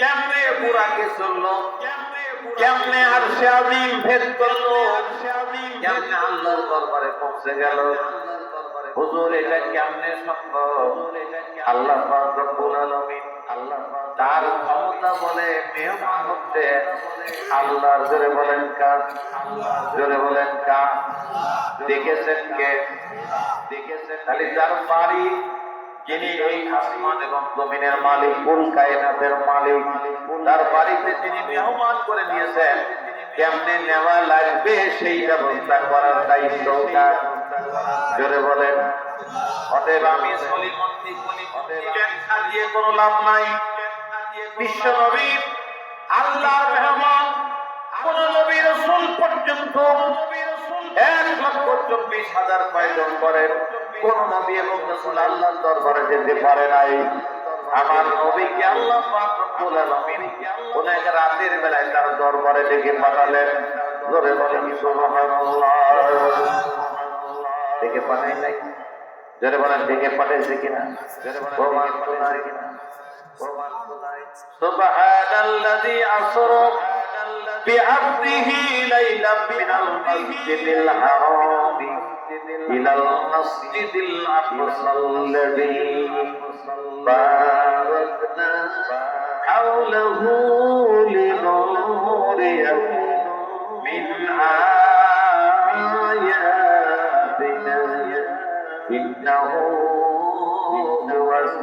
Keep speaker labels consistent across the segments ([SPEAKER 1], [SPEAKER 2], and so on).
[SPEAKER 1] কেমনে বুরাকে চললো, কেমনে আরশে আজিম ভেদ করলো, কেমনে আল্লাহর দরবারে পৌঁছে গেল। হুজুর এটা কেমনে সম্ভব? আল্লাহ পাক রব্বুল আলামিন তার ক্ষমতা বলে মেহমান হচ্ছে আল্লাহর। জোরে বলেন কার? জোরে বলেন কার? দেখেছেন কে? দেখেছেন খালি যার বাড়ি, যিনি এই আসমান এবং জমিনের মালিক, কুল কায়নাতের মালিক, তার বাড়িতে যিনি মেহমান করে নিয়েছেন, কেমনে নেওয়া লাগবে সেই ব্যবস্থা করার দায়িত্ব কার? জোরে বলেন। অতএব আমি সলিমন্দি ব্যাখ্যা দিয়ে কোনো লাভ নাই। বিশ্ব নবী আল্লাহর মেহমান, কোন নবী রাসূল পর্যন্ত 1,24,000 পায়জন করেন, কোন নবী এবং রাসূল আল্লাহর দরবারে যেতে পারে নাই। আমার নবীকে আল্লাহ পাক রব্বুল আলামিন কোন এক রাতের বেলায় তার দরবারে ডেকে পাঠালেন। জোরে বলেন সুবহানাল্লাহ। ডেকে পাঠাই নাই? জোরে বলেন ডেকে পাঠাইছে কিনা? জোরে বলেন প্রমাণ তো নাই কিনা? প্রমাণ তো নাই। সুবহানাল্লাযী আসরা বিআবদিহি লাইলাম মিনাল মাসজিদিল হারাম ইলাল মাসজিদিল আকসাল্লাযী বারাকনা হাওলাহু লিনুরিয়াহু মিন আয়াতিনা ইন্নাহু হুয়াস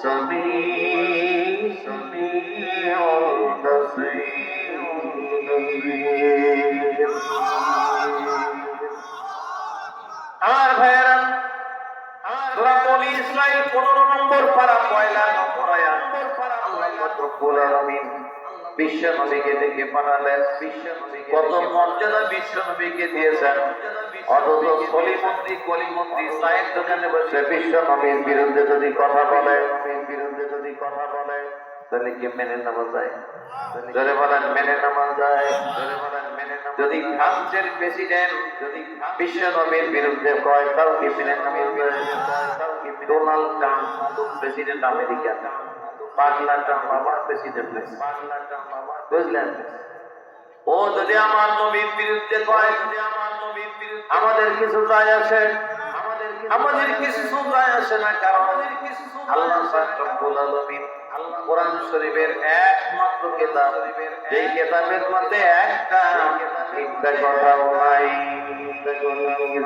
[SPEAKER 1] সামিউল বাসীর। আমার ভাইয়েরা, সূরা বনী ইসরাঈল 15 নম্বর পারা 1 নম্বর আয়াত। আল্লাহ রব্বুল আলামিন বিশ্ব নবীকে ডেকে পাঠালেন। কত মর্যাদা বিশ্ব নবীকে দিয়েছেন, অথচ কলিমন্ত্রী চায়ের দোকানে বসে বিশ্ব নবীর বিরুদ্ধে যদি কথা বলে, তাহলে কি মেনে নেওয়া যায়? জোরে বলেন মেনে নেওয়া যায়? যদি ফ্রান্সের প্রেসিডেন্ট যদি বিশ্ব নবীর বিরুদ্ধে কয়, তাও কি মেনে নেওয়া যায়? ডোনাল্ড ট্রাম্প প্রেসিডেন্ট আমেরিকা, পাগলা ট্রাম্প আমার প্রেসিডেন্ট, বুঝলেন? ও যদি আমার নবীর বিরুদ্ধে কয়, আমাদের কিছু যায় আসে, আমাদের কিছু যায় আসে না। কারণ আল্লাহ পাক রব্বুল আলামিন কোরআন শরীফের একমাত্র কিতাব, যেই কিতাবের মধ্যে একটা মিথ্যা কথাও নাই।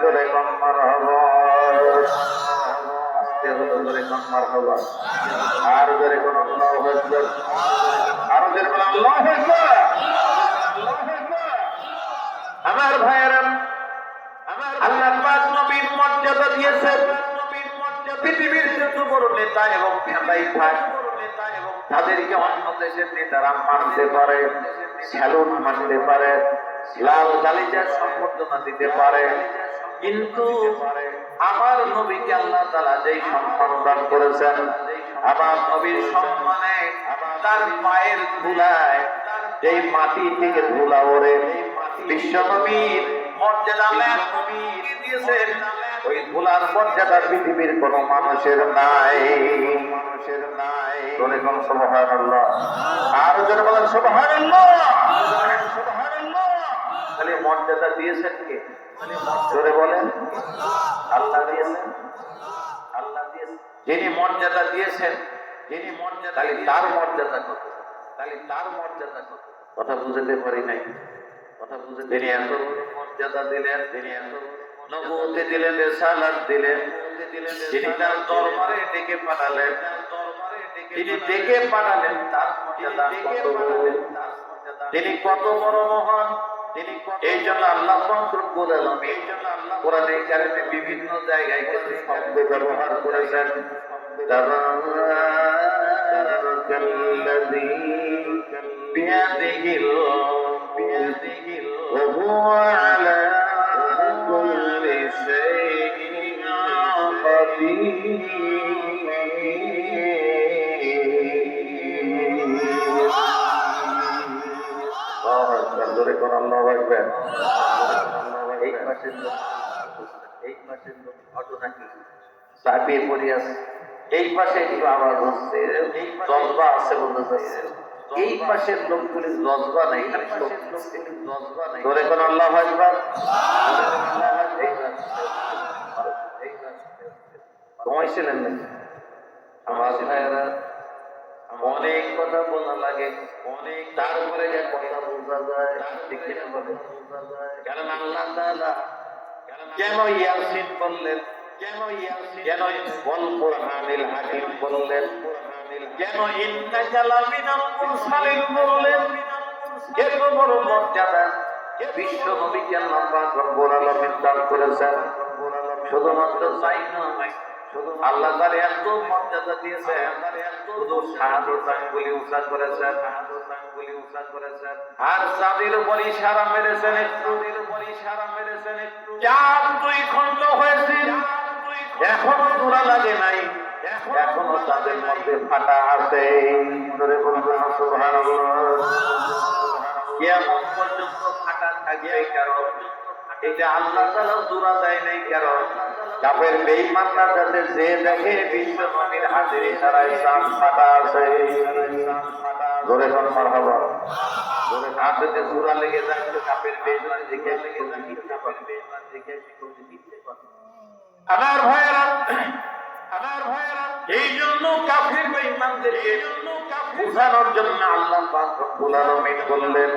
[SPEAKER 1] জোরে কোন মারহাবা, আস্তে হলো জোরে কোন মারহাবা, আর জোরে কোন আল্লাহু আকবার, আর জোরে কোন আল্লাহু আকবার। আমার ভাইয়েরা, আল্লাহ পাক নবীর মর্যাদা দিয়েছেন। পৃথিবীর যত বড় নেতা এবং নেতাই থাক, তাদেরকে অন্য দেশের নেতারা মানতে পারে, স্যালুট মানতে পারে, লাল গালিচার সম্বর্ধনা দিতে পারে, কিন্তু আমার নবীকে আল্লাহ তাআলা যেই সম্মান দান করেছেন, আমার নবীর সম্মানে তার পায়ের ধুলায় যেই মাটি থেকে ধুলা ওড়ে, বিশ্ব নবীর মর্যাদা দিয়েছেন। ওই ধুলার মর্যাদা পৃথিবীর কোন মানুষের নাই। সুবহানাল্লাহ, আর জোরে বলেন সুবহানাল্লাহ। খালি মর্যাদা দিয়েছেন কে? জোরে বলেন আল্লাহ দিয়েছেন। আল্লাহ দিয়েছেন। যিনি মর্যাদা দিয়েছেন, যিনি মর্যাদা, তার মর্যাদা কত? তার মর্যাদা কত? কথা বুঝতে পারি নাই। কথা বুঝতে, তিনি এত মর্যাদা দিলেন, তিনি এত নবুয়ত দিলেন, রিসালাত দিলেন, যিনি তার দরবারে ডেকে পাঠালেন, তিনি ডেকে পাঠালেন, তার মর্যাদা কত? তিনি কত বড় মহান। এই জন্য আল্লাহ পাক রব্বুল আলামিন কোরআনে কারিমে বিভিন্ন জায়গায় কিছু শব্দ ব্যবহার করেছেন। তাবারাকাল্লাযী বিয়াদিহিল ওয়া হুয়া আলা কুল্লি শাইইন কাদির। জোরে কোন আল্লাহু আকবার। এই পাশের লোক, এই পাশের লোক ঘটনা কি চাপিয়ে পড়ে আছে, এই পাশে একটু আওয়াজ হচ্ছে, জজবা আছে বলতে চাচ্ছে, এই পাশের লোকগুলি জজবা নাই, ধরে কোন আল্লাহু আকবার। সময় ছিলেন না আমার ভাইয়েরা, অনেক কথা বলা লাগে, অনেক তারপরে যে কথা বোঝা যায়, ঠিক কিনা বলে? কারণ আল্লাহ তাআলা কেন ইয়াসিন বললেন, কেন ওয়াল কুরআনিল হাকিম বললেন, কেন ইন্নাকা লামিনাল মুরসালিন বললেন? এত বড় মর্যাদা বিশ্ব নবীকে আল্লাহ পাক রব্বুল আলামিন দান করেছেন। শুধুমাত্র তাই নয়, আল্লাহ তার এত মর্যাদা দিয়েছেন, শুধু শাহাদাত আঙ্গুলি উঁচা করেছেন, আর চাঁদের উপর ইশারা মেরেছেন একটু, চাঁদ 2 খণ্ড হয়েছে, এখনো জোড়া লাগে নাই, এখনো তাদের মধ্যে ফাটা আছে। ধরে বলবেন সুবহানাল্লাহ। কিয়ামত পর্যন্ত ফাটা থাকবে, কারণ এটা আল্লাহ তাআলা জোড়া দেয় নাই। কারণ কাফের বেঈমানরা যাতে যে দেখে বিশ্ব নবীর হাতের ইশারায় চাঁদ ফাটা আছে। ধরে কোন মারহাবা, ধরে হাতে জোড়া লেগে যায়, কাফের বেঈমান দেখে আমার ভাইয়েরা, এই জন্য কাফের বেঈমানদেরকে বুঝানোর জন্য আল্লাহ পাক রব্বুল আলামিন বললেন,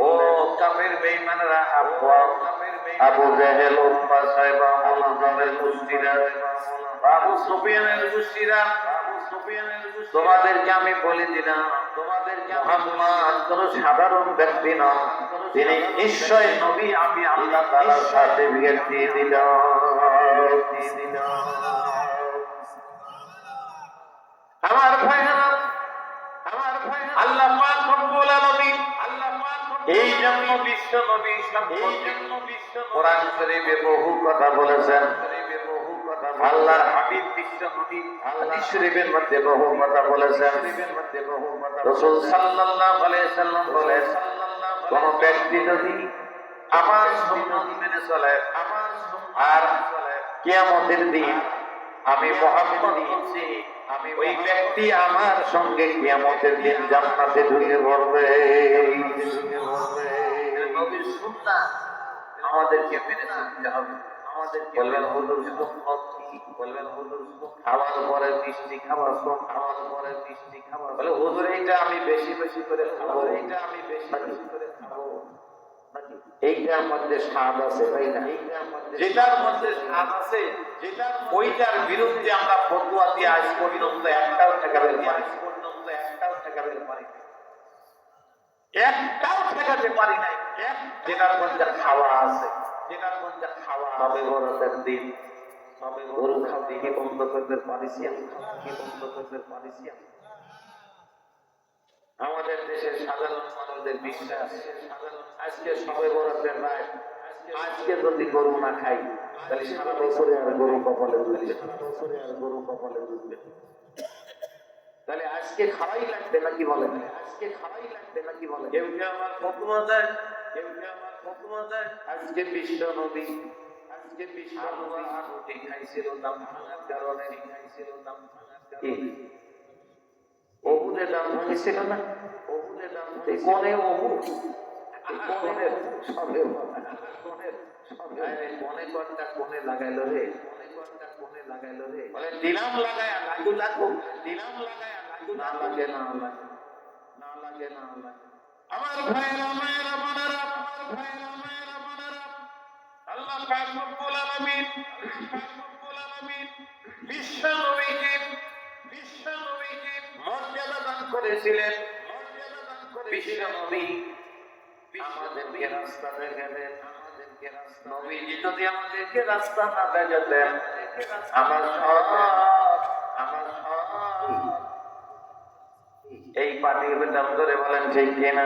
[SPEAKER 1] ও কাফের বেঈমানরা, আবু জেহেল, উতবা, সাইবা, মুলাদের গোষ্ঠীরা, আবু সুফিয়ানের গোষ্ঠীরা, তোমাদেরকে আমি বলে দিলাম, মুহাম্মদ কোন সাধারণ ব্যক্তি নন, তিনি নিশ্চয় নবী। আমি আল্লাহ তাআলার সাথে বিয়ে দিয়ে দিলাম। আমার ভাইরা, আল্লাহ পাক রব্বুল আলামিন এই জন্য বিশ্ব নবী সম্পর্কে কোরআন শরীফে বহু কথা বলেছেন। আল্লাহর হাবিব বিশ্ব নবী হাদিস শরীফের মধ্যে বহু কথা বলেছেন। রাসূল সাল্লাল্লাহু আলাইহি সাল্লাম বলেন, কোন ব্যক্তি যদি আমার সুন্নাত মেনে চলে আর কিয়ামতের দিন আমি মুহাম্মদ বলছি, ওই ব্যক্তি আমার সঙ্গে কিয়ামতের দিন জান্নাতে ঢুকে পড়বে। নবীর সুন্নাত আমাদেরকে মেনে চলতে হবে। বলবেন হুজুর সুন্নাত কি? বলবেন হুজুর খাওয়ার পরে মিষ্টি খাওয়া, খাওয়ার পরে মিষ্টি খাওয়া, বলে হুজুর এইটা আমি বেশি বেশি করে খাবো, এইটা আমি বেশি বেশি করে খাবো। এইটার মধ্যে স্বাদ আছে, তাই না? যেটার মধ্যে স্বাদ আছে, ওইটার বিরুদ্ধে আমরা ফতোয়া দিয়ে আজ পর্যন্ত একটাও ঠেকাতে পারি নাই। যেটার মধ্যে খাওয়া আছে, তবে বড়দের দিন গরু খাওয়া কি বন্ধ করতে পারিছি? আমাদের দেশের সাধারণ মানুষদের বিশ্বাস, আজকে সবে বরাতের রাত, আজকে যদি গরু না খাই তাহলে সারা বছরে আর গরু কপালে উঠবে। তাহলে আজকে খাওয়াই লাগবে নাকি বলেন? কেউ কে আমার ফতোয়া দেয়, আজকে বিশ্ব নবী রুটি খাইছিল দাম ভাঙার কারণে, ওহুদের দাম ভাঙিছিল না? কোনে ওহুদ, মনে করটা কোনে লাগাইলো রে, বলে দিলাম লাগায় লাগু লাগু, দিলাম লাগায় লাগু না লাগে, আমার ভাইরা মায়েরা বোনেরা, আল্লাহ পাক রব্বুল আলামিন বিশ্ব নবীকে মর্যাদা দান করেছিলেন। বিশ্ব নবী আমাদেরকে রাস্তা দেখালেন। নবীজি যদি আমাদেরকে রাস্তা না দেখাতেন, আমার এই পাটির বেতন করে বলেন ঠিক কিনা?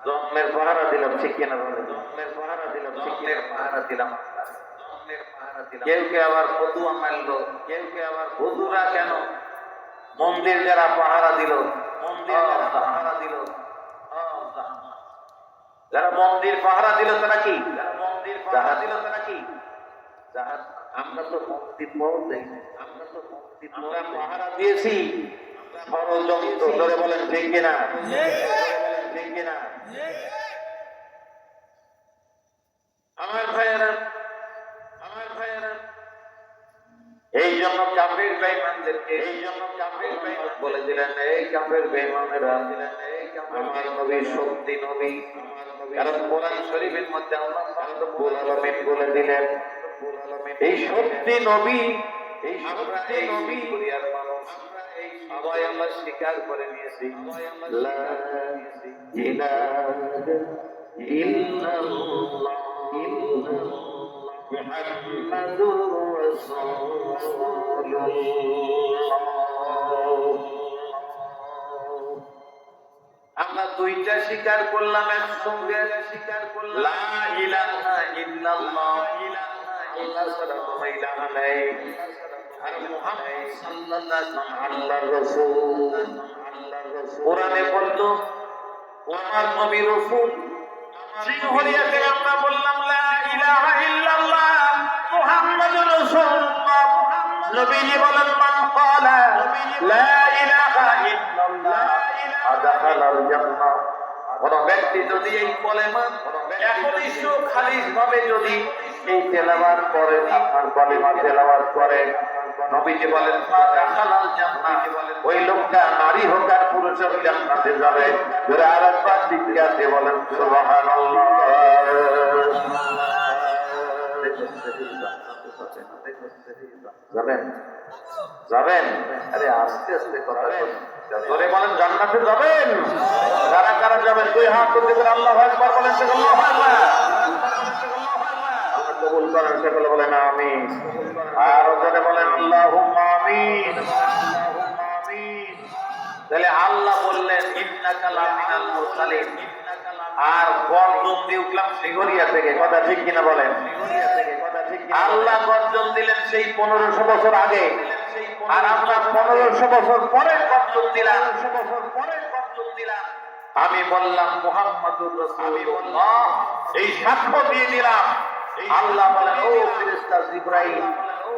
[SPEAKER 1] জন্মের পাহারা দিলাম, ঠিক কিনা? জন্মের পাহারা দিলাম। কেউ কে আবার ফতুয়া মানলো, কেউ কে আবার হুজুরা কেন মন্দির যারা পাহারা দিল, যারা মন্দির পাহারা দিল তারা কি? আমরা তো মন্দির পাওয়া দেই, আমরা পাহারা দিয়েছি ষড়যন্ত্র, ধরে বলেন ঠিক কিনা? ঠিক কিনা? আমার ভাইয়েরা, এই জন্য কাফের বেঈমানদেরকে বলে দিলেন, এই কাফের বেঈমানেরা, আমার নবী সত্যি নবী। কারণ কোরআন শরীফের মধ্যে আল্লাহ রাব্বুল আলামিন বলে দিলেন, এই সত্যি নবী, এই সত্যি নবী দুনিয়ার মানুষ সবাই আমরা স্বীকার করে নিয়েছি, লা ইলাহা ইল্লাল্লাহ মুহাম্মাদুর রাসূলুল্লাহ। আমরা দুইটা স্বীকার করলাম একসঙ্গে, লা ইলাহা ইল্লাল্লাহ, আল্লাহ ছাড়া কোনো ইলাহা নেই, আর মুহাম্মদ সাল্লাল্লাহু আলাইহি ওয়াসাল্লাম আল্লাহর রাসূল। কোরআনে বলতো আমার নবী রাসূল, সিংহরিয়াতে আমরা বললাম লা ইলাহা ইল্লাল্লাহ মুহাম্মাদুর রাসূলুল্লাহ। নবীজি বলেন, মান ক্বালা লা ইলাহা ইল্লাল্লাহ আদাখালাল জান্নাহ। কোন ব্যক্তি যদি এই কলেমা একনিষ্ঠ খালিস ভাবে যদি এই তেলাওয়াত করে, আপনার কলেমা তেলাওয়াত করে, নবীজি বলেন আদাখালাল জান্নাহ, ওই লোকটা নারী হোক আর পুরুষ হোক জান্নাতে যাবে। যারা আরেকবার চিৎকার দিয়ে বলেন সুবহানাল্লাহ। যাবেন যাবেন, আরে আস্তে আস্তে কথা জোরে বলেন, জান্নাতে যাবেন। কারা কারা যাবেন দুই হাত তুলে করে আল্লাহু আকবার বলেন, আল্লাহু আকবার। আল্লাহ কবুল করেন, সকলে বলেন আমিন। আর জোরে বলেন আল্লাহুম্মা আমিন। তাহলে আল্লাহ বললেন ইন্নাকা লামিনাল মুরসালিন, আর গর্জন দিয়ে উঠলাম সিংহরিয়া থেকে, কথা ঠিক কিনা বলেন? আল্লাহ গর্জন দিলেন সেই 1500 বছর আগে, আর আমরা 1500 বছর পরে গর্জন দিলাম। আমি বললাম মুহাম্মাদুর রাসূলুল্লাহ, এই সাক্ষ্য দিয়ে দিলাম। আল্লাহ বলেন, ও ফেরেশতা জিবরাইল,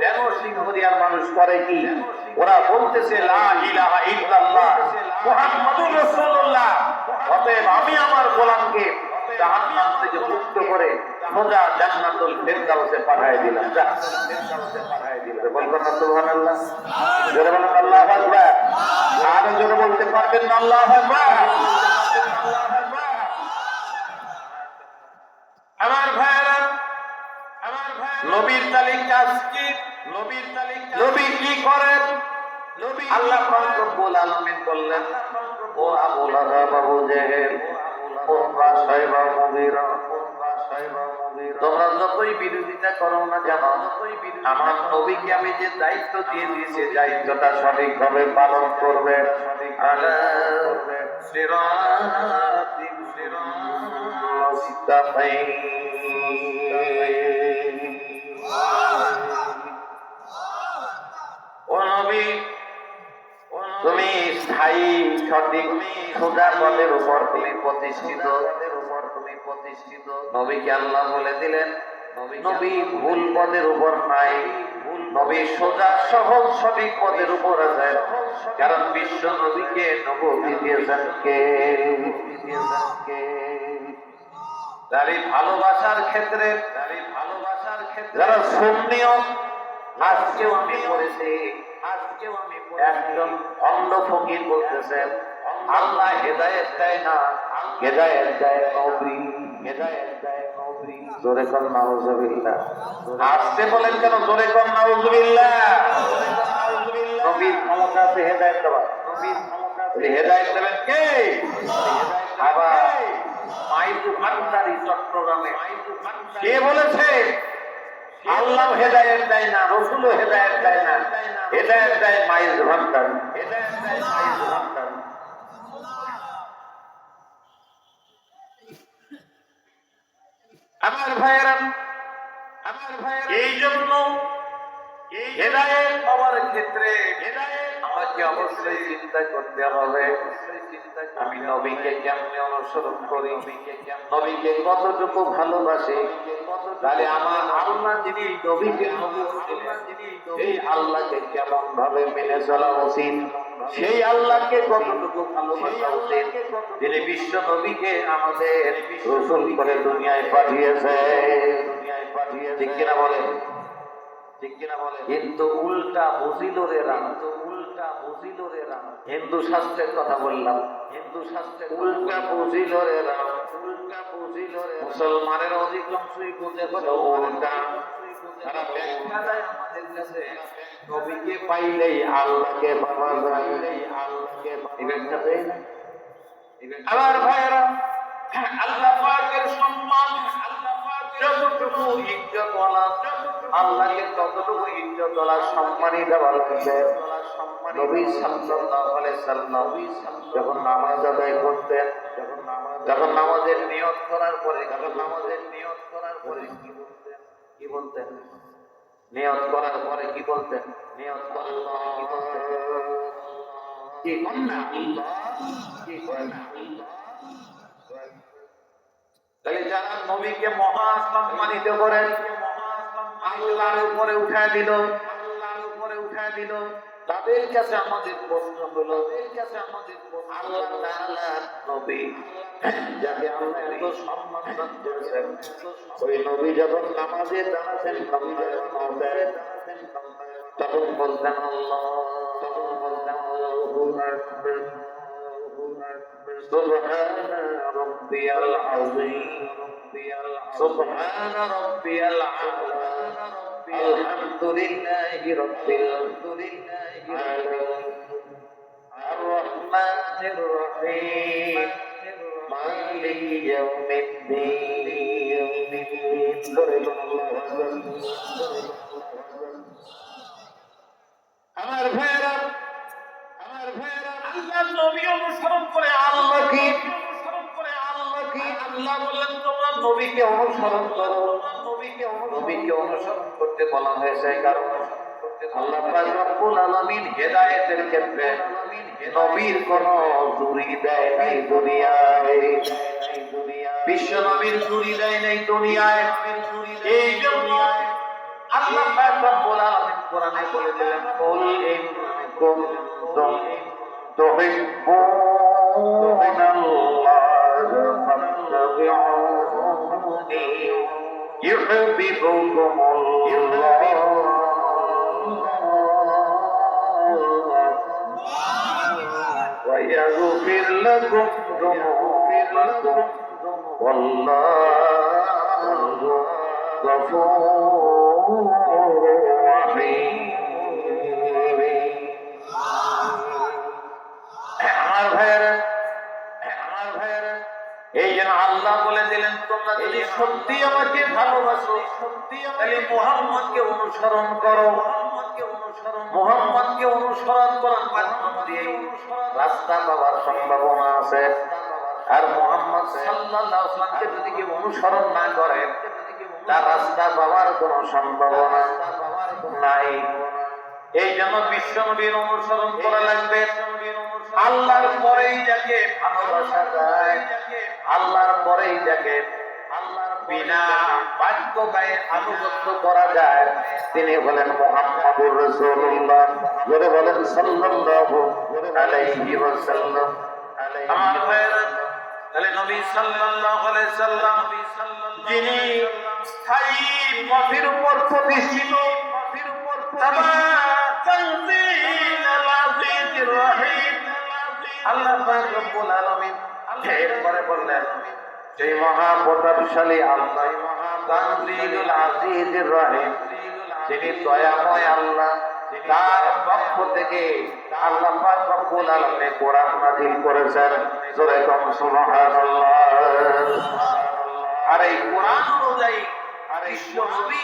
[SPEAKER 1] কেন সিংহরিয়ার মানুষ করে কি? ওরা বলতেছে লা ইলাহা ইল্লাল্লাহ মুহাম্মাদুর রাসূলুল্লাহ। অতএব আমি আমার গোলামকে জাহান্নাম থেকে মুক্ত করে সোজা জান্নাতুল ফিরদাউসে পাঠিয়ে দিলাম। বলবেন না সুবহানাল্লাহ? জোরে বলেন আল্লাহু আকবার। আরো জোরে বলতে পারবেন না আল্লাহু আকবার? আমার ভাইরা, নবীর তালিকা কি? নবী কি করেন? আল্লাহ পাক রব্বুল আলামিন বললেন, ও আবু লাহাব, আবু জেহেল, তোমরা সাইবা মুগীরা, তোমরা যতই বিরোধিতা করো না কেন, আমার নবীকে আমি যে দায়িত্ব দিয়ে দিয়েছি, দায়িত্বটা সঠিকভাবে পালন করবে। আলা সিরাতিন মুস্তাকিম। ও নবী, তুমি স্থায়ী সঠিক সোজা পথের উপর তুমি প্রতিষ্ঠিত। নবীকে আল্লাহ বলে দিলেন, নবী ভুল পথের উপর নাই, নবী সোজা সহজ সঠিক পথের উপর আছে। কারণ বিশ্ব নবীকে নবী দিয়েছেন কে? যারা ভালোবাসার ক্ষেত্রে যারা সুন্নিও, আজকেও আমি পড়েছি, একজন অন্ধ ফকির বলতেছেন আল্লাহ হেদায়েত দেয় না, হেদায়েত দেয় নবী, হেদায়েত দেয় নবী। জোরে কোন নাউজুবিল্লাহ। আসতে বলেন কেন? জোরে কোন নাউজুবিল্লাহ। নবীর ক্ষমতা আছে হেদায়েত দেওয়ার। হেদায়েত দেবেন কে? আবার মাইদু ভান্ডারী চট্টগ্রামে কে বলেছে আল্লাহ হেদায়েত দেয় না, রাসূলও হেদায়েত দেয় না, হেদায়েত দেয় মাইজ ভান্ডারী। আমার ভাইয়েরা, এই জন্য হেদায়েত পাওয়ার ক্ষেত্রে আমাকে অবশ্যই চিন্তা করতে হবে আমি নবীকে কেমনে অনুসরণ করি, নবীকে কতটুকু ভালোবাসি। তাহলে আমার আল্লাহ যিনি নবীকে এই আল্লাহকে কেমন ভাবে মেনে চলা উচিত, সেই আল্লাহকে কতটুকু ভালোবাসা উচিত যিনি বিশ্ব নবীকে আমাদের রাসূল করে দুনিয়ায় পাঠিয়েছে। ঠিক কিনা বলে? কিন্তু উল্টা বুঝিল রে রাম, হিন্দু শাস্ত্রের কথা বললাম, উল্টা বুঝিল রে রাম, মুসলমানের অধিকাংশই বুঝে হলো উল্টা। তারা ব্যাখ্যা দেয় আমাদের কাছে নবীকে পাইলেই আল্লাহকে পাওয়া যায়, এই ব্যাখ্যা দেয় না। আমার ভাইয়েরা, আল্লাহ পাকের সম্মান, যতটুকু ইজ্জতওয়ালা, আল্লাহকে ততটুকু ইজ্জতওয়ালা সম্মানই দেওয়া লাগবে। নবী সাল্লাল্লাহু আলাইহি সাল্লাম যখন নামাজ আদায় করতেন, যখন নামাজের নিয়ত করার পরে কি বলতেন? নিয়ত করার পরে কি বলতেন? কি কন্যা কি কন্যা। তাহলে যারা নবীকে মহা সম্মানিত করেন, আল্লাহর উপরে উঠায় দিল, তাদের কাছে আমাদের প্রশ্ন হলো, আল্লাহ তাআলা নবী যাকে আল্লাহ এত সম্মান দিয়েছেন, ওই নবী যখন নামাজে দাঁড়াতেন, তখন বলতেন আল্লাহ, سبحان ربي العظيم سبحان ربي الأعلى الحمد لله رب العالمين الرحمن الرحيم مالك يوم الدين আমার ভাইরা, আল্লাহর নবী অনুসরণ করে আল্লাহকে, আল্লাহ বললেন তোমরা নবীকে অনুসরণ করো। নবীকে অনুসরণ করতে বলা হয়েছে কারণ আল্লাহ পাক রব্বুল আলামিন হেদায়েতের ক্ষেত্রে নবীর কোন জুরি দেয় নাই দুনিয়ায়, বিশ্ব নবীর জুরি দেয় নাই দুনিয়ায়। এই জন্য আল্লাহ পাক রব্বুল আলামিন কোরআনে বলে দিলেন, কুল ইন কুনতুম তুহিব্বুনাল্লাহ ফাত্তাবিউনি ইউহিব্বুকুমুল্লাহ ওয়া ইয়াগফির লাকুম যুনুবাকুম ওয়াল্লাহু গফুরুর রহিম। আমার ভাইয়েরা, এই জন্য আল্লাহ বলে দিলেন তোমরা যদি সত্যি আমাকে ভালোবাসো, তাহলে মুহাম্মদকে অনুসরণ করো। মুহাম্মদকে অনুসরণ করার মাধ্যম দিয়ে রাস্তা পাওয়ার সম্ভাবনা আছে। আর মুহাম্মদ সাল্লাল্লাহু আলাইহি ওয়াসাল্লামকে যদি কেউ অনুসরণ না করে, তার রাস্তা পাওয়ার কোনো সম্ভাবনা নাই। এই জন্য বিশ্ব নবীর অনুসরণ করা লাগবে। আল্লাহর পরেই যাকে ভালোবাসা যায়, আল্লাহর পরেই যাকে বিনা বাক্য গায়ে আনুগত্য করা যায়, তিনি হলেন মুহাম্মদুর রাসূলুল্লাহ। বলে বলেন সাল্লাল্লাহু আলাইহি ওয়াসাল্লাম। আমার ভাইরা, তাহলে নবী সাল্লাল্লাহু আলাইহি সাল্লাম যিনি স্থায়ী পথের উপর প্রতিষ্ঠিত, আল্লাহ পাক রব্বুল আলামিন এরপরে বললেন, সেই মহাপ্রতাপশালী আল্লাহ তানজিলুল আজিজুর রহিম, যিনি দয়াময় আল্লাহ, তার পক্ষ থেকে আল্লাহ পাক রব্বুল আলামিন কোরআন নাযিল করেছেন। জোরে কম সুবহানাল্লাহ। আর এই কোরআন অনুযায়ী বিশ্ব নবী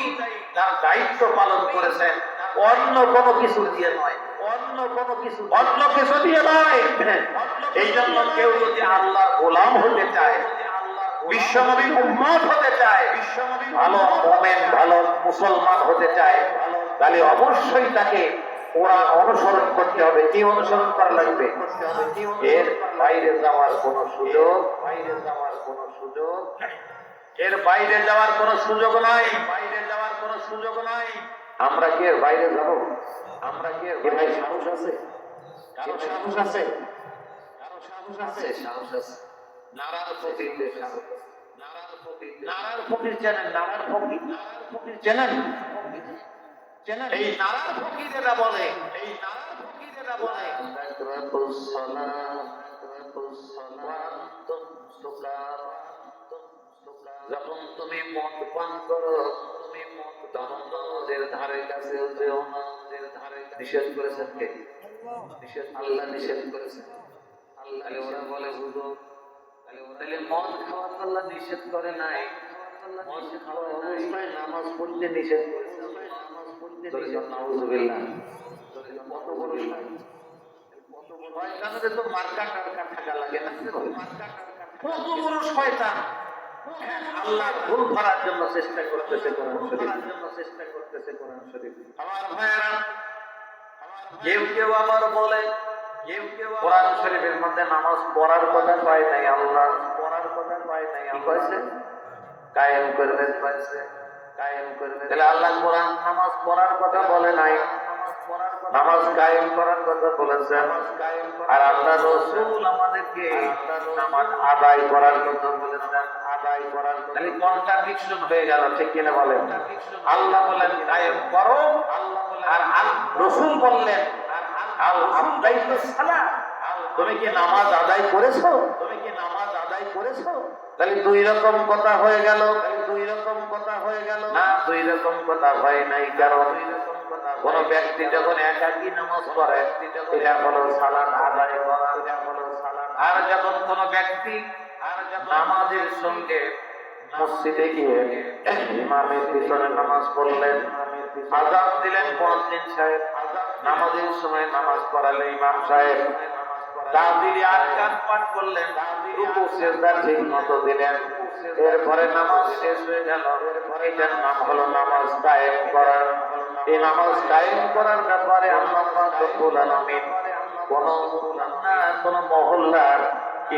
[SPEAKER 1] তার দায়িত্ব পালন করেছেন অন্য কোনো কিছু দিয়ে নয়, অন্য কিছু দিয়ে নয়। এই জন্য কেউ যদি আল্লাহর গোলাম হতে চায়, বিশ্ব নবীর উম্মত হতে চায়, ভালো মুমিন, ভালো মুসলমান হতে চায়, তাহলে অবশ্যই তাকে কোরআন অনুসরণ করতে হবে। কি অনুসরণ করা লাগবে? এর বাইরে যাওয়ার কোনো সুযোগ এর বাইরে যাওয়ার কোনো সুযোগ নাই। আমরা কি এর বাইরে যাব? ভাই সাহস আছে? কারো সাহস আছে? সাহস আছে। নারার ফকির চেনেন? নারার ফকির চেনেন? এই নারার ফকিরেরা বলে যখন তুমি মদ পান করো তখন নমাজের ধারে কাছে যেও না। নিষেধ করেছেন কে? আল্লাহ নিষেধ করেছেন। তাহলে ওরা বলে হুজুর, তাহলে মদ খাওয়া আল্লাহ নিষেধ করে নাই, মদ খাওয়া অবস্থায় নামাজ পড়তে নিষেধ করেছে। নাউযুবিল্লাহ। কত বড় শয়তানের তো মার্কা টার্কা থাকা লাগে না? কত বড় শয়তান! আল্লাহ ভুল ধরার জন্য চেষ্টা করতেছে কোরআন শরীফ। আমার ভাইয়েরা, কেউ আবার বলে কোরআন শরীফের মধ্যে নামাজ পড়ার কথা পায় নাই, আল্লাহ পড়ার কথা পায় নাই, কইছে কায়েম করবেন, তাহলে আল্লাহ কোরআন নামাজ পড়ার কথা বলে নাই, নামাজ কায়েম করার কথা বলেছেন। আর আল্লাহ রাসূল আমাদেরকে নামাজ আদায় করার কথা বলেছেন। তাহলে কন্ট্রাডিকশন হয়ে গেল, ঠিক কিনা বলেন? আল্লাহ বলেন কায়েম করো, আর রাসূল বললেন আল আদাইতুস সালাত, তুমি কি নামাজ আদায় করেছো? তাহলে দুই রকম কথা হয়ে গেল। না, দুই রকম কথা হয় নাই। কারণ কোন ব্যক্তি যখন একাকী নামাজ পড়ে এটা হলো সালাত আদায় করা, আর যখন কোন ব্যক্তি নামাজের সঙ্গে মসজিদে গিয়ে ইমামের পিছনে নামাজ পড়লেন, আযান দিলেন মুয়াজ্জিন সাহেব, নামাজের সময় নামাজ পড়ালে ইমাম সাহেব তাকবীরে আরকান পাঠ করলেন, রুকু সিজদা ঠিক মতো দিলেন, এরপরে নামাজ শেষ হয়ে গেল। এটার নাম হলো নামাজ কায়েম করা। এই নামাজ কায়েম করার ব্যাপারে আল্লাহ পাক রব্বুল আলামিন কোন মহল্লার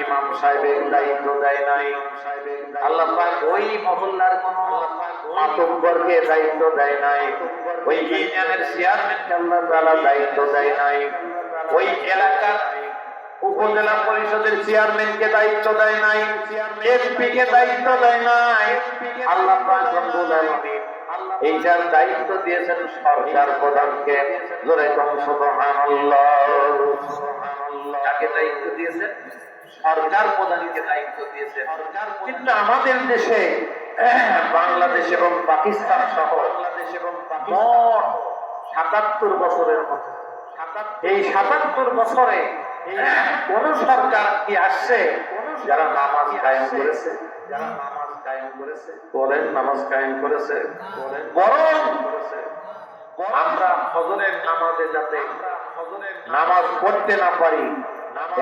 [SPEAKER 1] ইমাম সাহেবের দায়িত্ব দেয় নাই। আল্লাহ পাক ওই মহল্লার কোন মাতব্বরকে দায়িত্ব দেয় নাই, ওই ইউনিয়নের চেয়ারম্যানকে আল্লাহ তাআলা দায়িত্ব দেয় নাই, ওই এলাকার উপজেলা পরিষদের চেয়ারম্যানকে দায়িত্ব দেয় নাই, এমপি কে দায়িত্ব দেয় নাই। আল্লাহ পাক রব্বুল আলামিন এইটার দায়িত্ব দিয়েছেন সরকার প্রধানকে। জোরে কোন সুবহানাল্লাহ। কাকে দায়িত্ব দিয়েছেন? সরকার প্রধানকে দায়িত্ব দিয়েছেন। কিন্তু আমাদের দেশে বাংলাদেশ এবং পাকিস্তান সহ মোট 77 বছরের মতো, এই 77 বছরে কোন সরকার কি আসছে যারা নামাজ কায়েম করেছে? বলেন, নামাজ কায়েম করেছে? বরং আমরা ফজরের নামাজে যাতে নামাজ পড়তে না পারি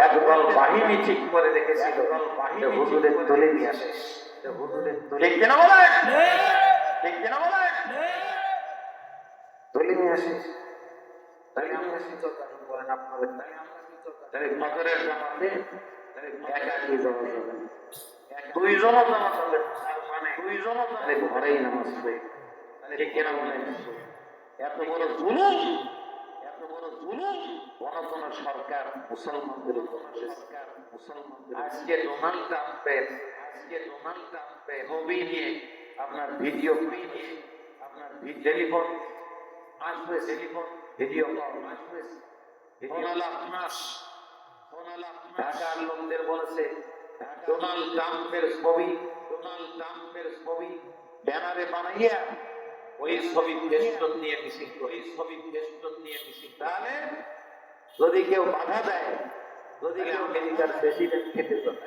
[SPEAKER 1] একদল বাহিনী ঠিক করে রেখেছিল, হুজুরের তুলে নিয়ে আসে। ঠিক কিনা বলেন? তুলে নিয়ে আসে। ফজরের নামাজে একাকী যাওয়া যাবে, দুইজনও যাওয়া যাবে, মানে ঘরেই নামাজ পড়ে। ঠিক কিনা বলেন? এত বড় জুলুম কোন সরকার মুসলমানদের উপর। আজকে ডোনাল্ড ট্রাম্পের ছবি নিয়ে আপনার ভিডিও টেলিফোন আসবে, ভিডিও কল আসবে, ঢাকার লোকদের বলেছে ডোনাল্ড ট্রাম্পের ছবি ব্যানারে বানাইয়া ওই ছবি ফেস্টুন নিয়ে মিছিল করে। তাহলে যদি কেউ বাধা দেয়, যদি আমেরিকার প্রেসিডেন্ট খেতে চায়,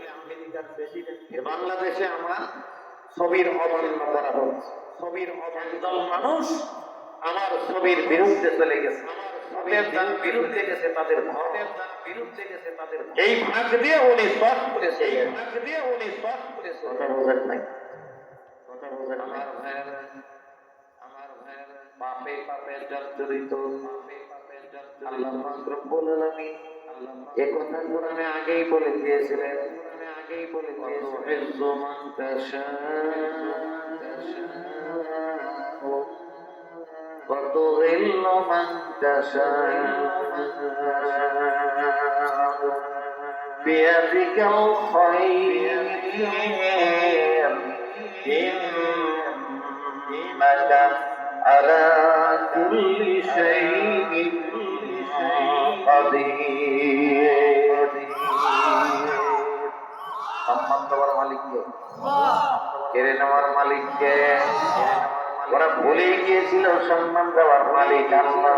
[SPEAKER 1] বাংলাদেশে আমরা ছবির অবমাননা করা হচ্ছে। একদল মানুষ আমার ছবির বিরুদ্ধে চলে গেছে, বিরুদ্ধে গেছে তাদের এই ভাগ দিয়ে উনি স্পট করেছে। কথা বোঝেন নাই? আমার ভাইয়েরা, পাপে পাপে জর্জরিত। আল্লাহ পাক রব্বুল আলামিন এই কথা কোরআনে আগেই বলে দিয়েছিলেন, তুইজ্জু মান তাশা ওয়া তুযিল্লু মান তাশা বিয়াদিকাল খায়র ইন্নাকা আলা কুল্লি শাইইন কাদির। সম্মান দেওয়ার মালিককে, কেড়ে নেওয়ার মালিককে। ওরা ভুলে গিয়েছিল সম্মান দেওয়ার মালিক আল্লাহ,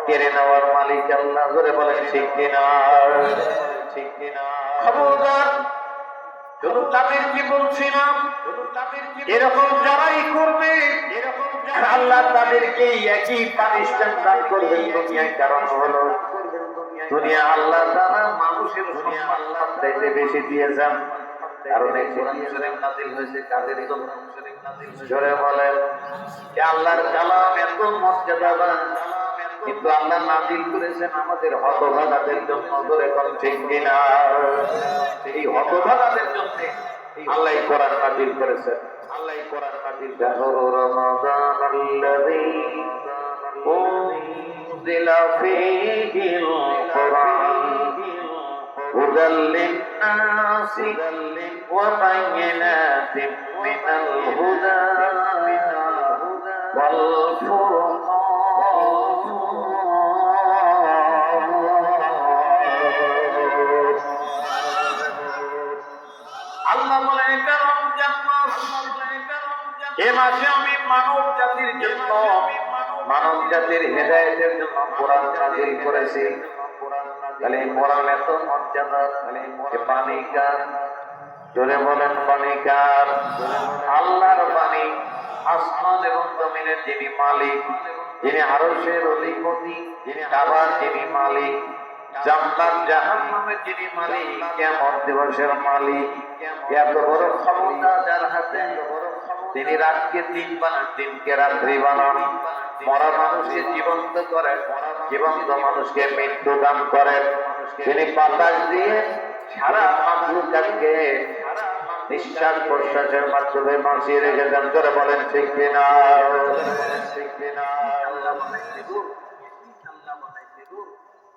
[SPEAKER 1] কেড়ে নেওয়ার মালিক আল্লাহ। ধরে বলেন ঠিক কিনা? ঠিক কিনা? খবরদার, শুধু তাদের কি বলছি না, এরকম যারাই করবে আল্লাহ তাদেরকে একই পানিশমেন্ট দান করবেন দুনিয়ায়। কারণ হলো দুনিয়া আল্লাহ তাআলা মানুষের দুনিয়া আল্লাহ চাইতে বেশি দিয়েছেন। কারণ এই কোরআন শরীফ নাযিল হয়েছে কাদের জন্য? জোরে বলেন। যে আল্লাহর কালাম এত মর্যাদাবান, কিন্তু আল্লাহ নাযিল করেছেন আমাদের হতভাগাদের জন্য। ধরে কোন ঠিক কিনা? এই হতভাগাদের জন্য আল্লাহ কোরআন নাযিল করেছেন। আল্লাহ কোরআন নাযিল শাহরু রমাদান আল্লাযী উনজিলা ফীহিল কুরআন হুদাল লিন-নাসি ওয়া বায়িনাতিন মিনাল হুদা ওয়াল ফুরকান। আল্লাহ বলেন এটা রমজান মাস, এ মাসে আমি মানব জাতির জন্য, মানব জাতির হেদায়েতের জন্য কোরআন নাযিল করেছি। তাহলে কোরআন এত মর্যাদা, এ বাণী কার? জোরে বলেন বাণী কার? আল্লাহর বাণী। আসমান এবং জমিনের যিনি মালিক, যিনি আরশের অধিপতি, যিনি কাবার যিনি মালিক, জান্নাত জাহান্নামের যিনি মালিক, কিয়ামত দিবসের মালিক, এত বড় ক্ষমতা যার হাতে। তিনি রাতকে দিন বানান, দিনকে রাত্রি বানান, মরা মানুষকে জীবন্ত করেন, জীবন্ত মানুষকে মৃত্যু দান করেন। তিনি বাতাস দিয়ে সারা মাখলুকাতকে নিঃশ্বাস প্রশ্বাসের মাধ্যমে বাঁচিয়ে রেখেছেন। করে বলেন ঠিক কিনা? ঠিক কিনা?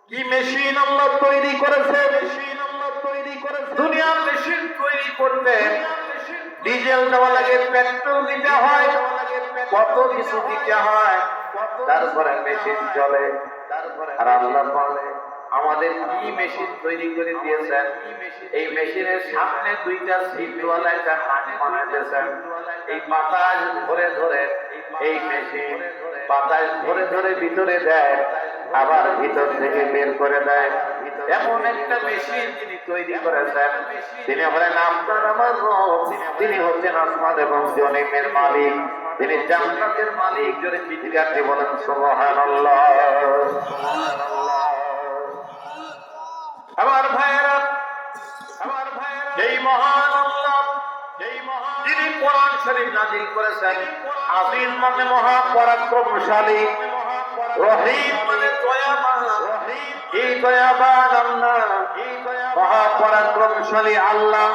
[SPEAKER 1] কি মেশিন আল্লাহ তৈরি করেছে, মেশিন আল্লাহ তৈরি করেছে। দুনিয়ার মেশিন তৈরি করতে ডিজেল দেওয়া লাগে, পেট্রোল দিতে হয়, কত কিছু দিতে হয়, তারপরে মেশিন চলে। আর আল্লাহ বলে আমাদের কি মেশিন তৈরি করে দিয়েছেন। এই মেশিনের সামনে দুইটা সিটওয়ালা একটা হাট বানিয়ে দিয়েছেন। এই বাতাস ধরে ধরে এই মেশিন বাতাস ধরে ধরে ভিতরে দেয়, আবার ভিতর থেকে বের করে দেয়। এমন একটা মেশিন তিনি তৈরি করেছেন। তিনি হলেন আপনার আমার রব। তিনি হচ্ছেন আসমান এবং জমিনের মালিক, তিনি জান্নাতের মালিক। জোরে চিৎকার দিয়ে বলেন সুবহানাল্লাহ। আমার ভাইয়েরা, আমার ভাইয়েরা, এই মহান আল্লাহ, এই মহান যিনি কোরআন শরীফ নাযিল করেছেন, আজিজ মানে মহা পরাক্রমশালী, রহিম মানে দয়াবান, এই দয়াবান আল্লাহ, মহা পরাক্রমশালী আল্লাহ,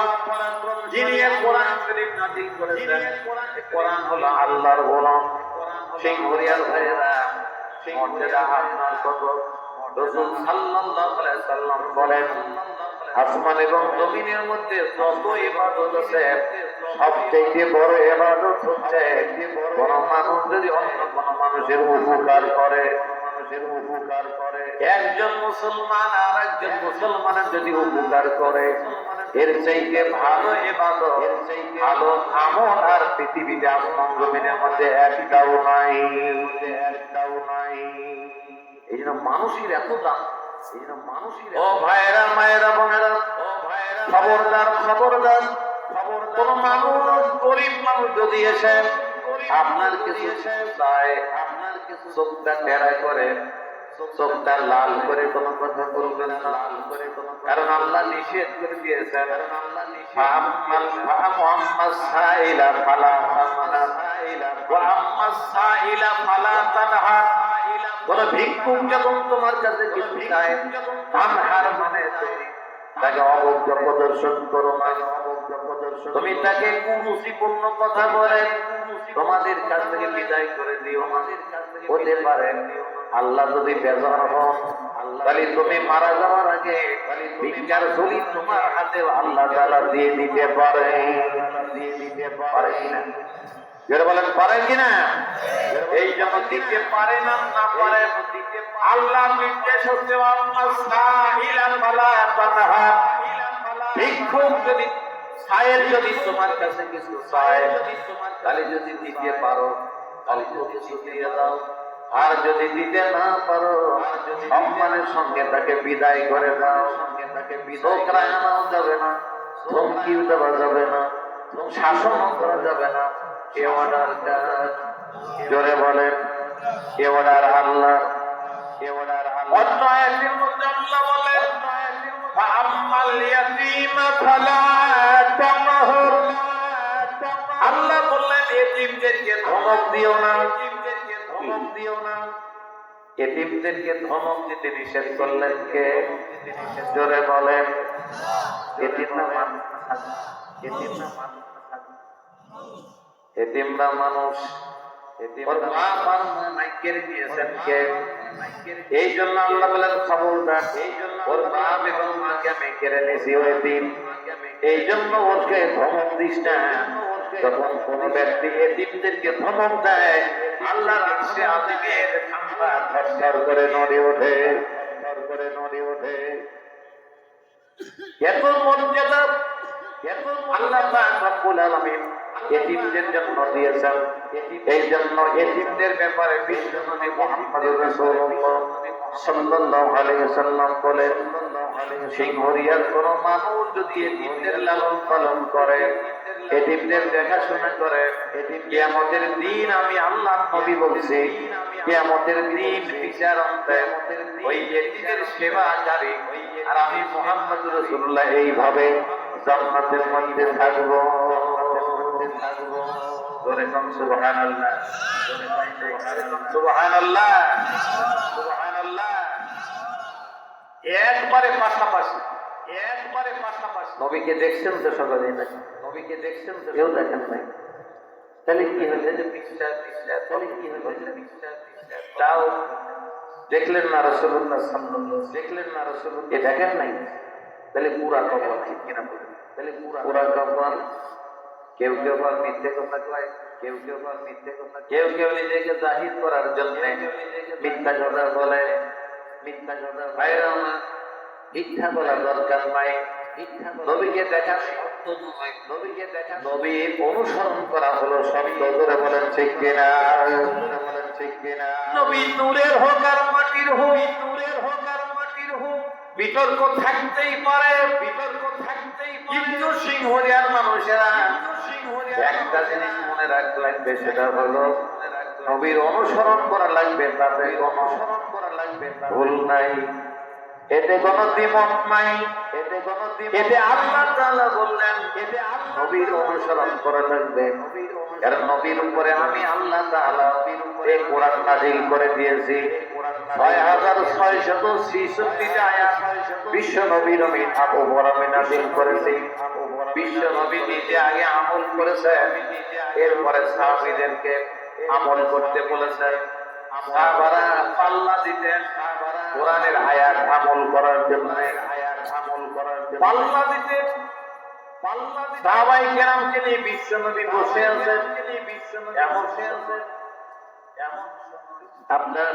[SPEAKER 1] যিনি কোরআন শরীফ নাযিল করেছেন। কোরআন হলো আল্লাহর গোলাম। সেই ঘরিয়ার ভাইয়েরা, মর্যাদা আপনার কত। রাসূল সাল্লাল্লাহু আলাইহি সাল্লাম বলেন আসমান এবং জমিনের মধ্যে যত ইবাদত আছে সবচেয়ে বড় ইবাদত হচ্ছে কোন মানুষ যদি অন্য কোন মানুষের উপকার করে, একজন মুসলমান আর একজন মুসলমানের যদি উপকার করে, এর চাইতে ভালো ইবাদত, ভালো আমল আর পৃথিবীতে আসমান জমিনের মধ্যে একটাও নাই, একটাও নাই। এই জন্য মানুষের এত দাম। ও ভাইরা, মায়েরা, বোনেরা, খবরদার, খবরদার, কোন মানুষ, গরিব মানুষ যদি এসে আপনার কিছু চায়, আপনার কিছু চোখটা টেরা করে, চোখটা লাল করে কোনো কথা বলবেন না, কারণ আল্লাহ নিষেধ করে দিয়েছেন কোন ভিক্ষুক যখন তোমার কাছে কিছু চায়, তানহার মানে তাকে অবজ্ঞা প্রদর্শন করো না, তুমি তাকে কুরুচিপূর্ণ কথা বলে তোমাদের কাছ থেকে বিদায় করে দিও। হতে পারে আল্লাহ যদি বেজার হন, তাহলে তুমি মারা যাওয়ার আগে ভিক্ষার ঝুলি তোমার হাতে আল্লাহ তাআলা দিয়ে দিতে পারে, কিনা? যারা বলেন পারে কিনা? এই জন্য দিতে পারে না, না পারে আল্লাহ নির্দেশ হচ্ছে ভিক্ষুক যদি চায়, যদি তোমার কাছে কিছু চায়, তাহলে যদি দিতে পারো তাহলে কিছু দিয়ে দাও, আর যদি দিতে না পারো সম্মানের সঙ্গে তাকে বিদায় করে দাও। ছোকরা আনাও যাবে না, ধমকিও দেওয়া যাবে না, শাসনও করা যাবে না। এ অর্ডার কার? জোরে বলেন, এ অর্ডার আল্লাহ। অন্য আয়াতের মধ্যে আল্লাহ বলেন ফাআম্মাল ইয়াতীমা ফালা তাকহার, আল্লাহ বললেন এতিমদেরকে ধমক দিও না, এতিমদেরকে ধমক দিতে নিষেধ করলেন কে? জোরে বলেন। এতিমরা মানুষ, ওর বাপ আর মা মাইকের দিয়েছেন কে? এই জন্য আল্লাহ বলেন খবরদার, ওর বাপ এবং মাকে আমি কেড়ে নিয়েছি ওই দিন, এই জন্য ওকে ধমক দিস না। যখন কোন ব্যক্তি এতিমদেরকে ধমক দেয়, আল্লাহর আরশে আযীমের ঠান্ডা থরথর করে নড়ে ওঠে। এত মর্যাদা আল্লাহ পাক রব্বুল আলামিন এতিমদের জন্য দিয়েছেন। এই জন্য এতিমদের ব্যাপারে বিশ্বনবী মুহাম্মদুর রাসূলুল্লাহ সাল্লাল্লাহু আলাইহি ওয়াসাল্লাম বলেন, সিংহরিয়ার কোন মানুষ যদি এতিমদের লালন পালন করে, এতিমদের দেখাশোনা করে, কিয়ামতের দিন আমি আল্লাহ নবী বলছি, কিয়ামতের দিন বিচার অন্তে ওই এতিমের সেবাকারী আর আমি মুহাম্মদুর রাসূলুল্লাহ এইভাবে জান্নাতের মধ্যে থাকবো। জোরে কোন সুবহানাল্লাহ, সুবহানাল্লাহ, সুবহানাল্লাহ। একবারে পাশাপাশি নবীকে দেখছেন তো সকালে নাকি? নবীকে দেখছেন তো? কেউ দেখেন নাই, তাহলে কি হলো? যে পিছলা তাহলে কি হলো? তাও দেখলেন না রাসূলুল্লাহ সাল্লাল্লাহু, দেখলেন না রাসূলুল্লাহ, এ দেখেন নাই, তাহলে পুরা কবর ঠিক কিনা বলেন? তাহলে পুরা কবর। কেউ কেউ আর মিথ্যে কথা কয়, কেউ কেউ নিজেকে জাহির করার জন্য মিথ্যা কথা বলে। ভাইরা আমার, মিথ্যা বলা দরকার নাই। নবীকে দেখা সত্য নয়, নবী অনুসরণ করা হলো সত্য। করে বলেন ঠিক কিনা? নবী নূরের হোক আর মাটির হোক, বিতর্ক থাকতেই পারে, কিন্তু সিংহরিয়ার মানুষেরা একটা জিনিস মনে রাখলেন, সেটা হলো নবীর অনুসরণ করা লাগবে, তাদের অনুসরণ করা লাগবে, ভুল নাই, এতে কোনো দ্বিমত নাই, এতে আল্লাহ তাআলা বললেন নবীর অনুসরণ করা লাগবে। কারণ নবীর উপরে আমি আল্লাহ তাআলা এই কোরআন নাযিল করে দিয়েছি 6666 আয়াত। বিশ্ব নবীর আমি আবু বকর নাযিল করেছি, বিশ্ব নবী নিজে আগে আমল করেছেন, এরপরে সাহাবীদেরকে আমল করতে বলেছেন। সাহাবারা পাল্লা দিতেন কোরআনের আয়াত আমল করার জন্য, পাল্লা দিতেন। সাহাবায়ে কেরামকে নিয়ে বিশ্ব নবী বসে আছেন, এমন আপনার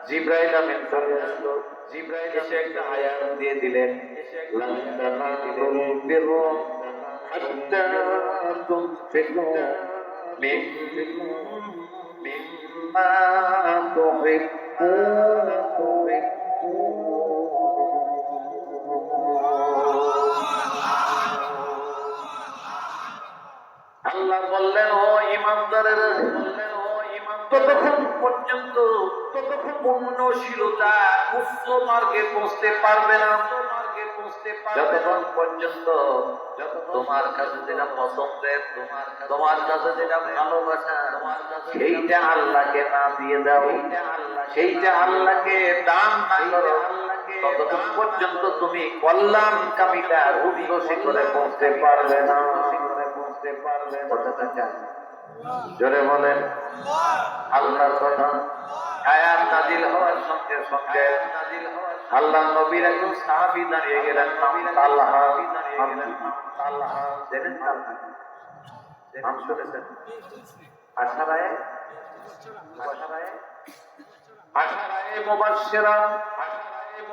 [SPEAKER 1] জিবরাইল আমিন চলে আসলো, জিবরাইল এসে একটা আয়াত দিয়ে দিলেন, লান তানালুল বিররা হাত্তা তুনফিকু মিম্মা তুহিব্বুন। আল্লাহ বললেন, ও ইমানদারেরা, ততক্ষণ পর্যন্ত পুণ্যশীলতা উচ্চ মার্গে পৌঁছতে পারবে না যতক্ষণ পর্যন্ত তোমার কাছে যেটা পছন্দের, তোমার কাছে যেটা ভালোবাসা, সেইটা আল্লাহকে না দিয়ে দাও, সেইটা আল্লাহকে দান না করো, ততক্ষণ পর্যন্ত তুমি কল্যাণকামীটা উদ্দেশ্য করে পৌঁছতে পারবে না। কথাটা জানেন? জোরে বলেন আল্লাহর কথা। আয়াত নাজিল হওয়ার সঙ্গে সঙ্গে আল্লাহ নবীর একজন সাহাবী দাঁড়িয়ে গেলেন, নাম তালহা। জানেন তালহা? নাম শুনেছেন? আশারায়ে মুবাশশিরা,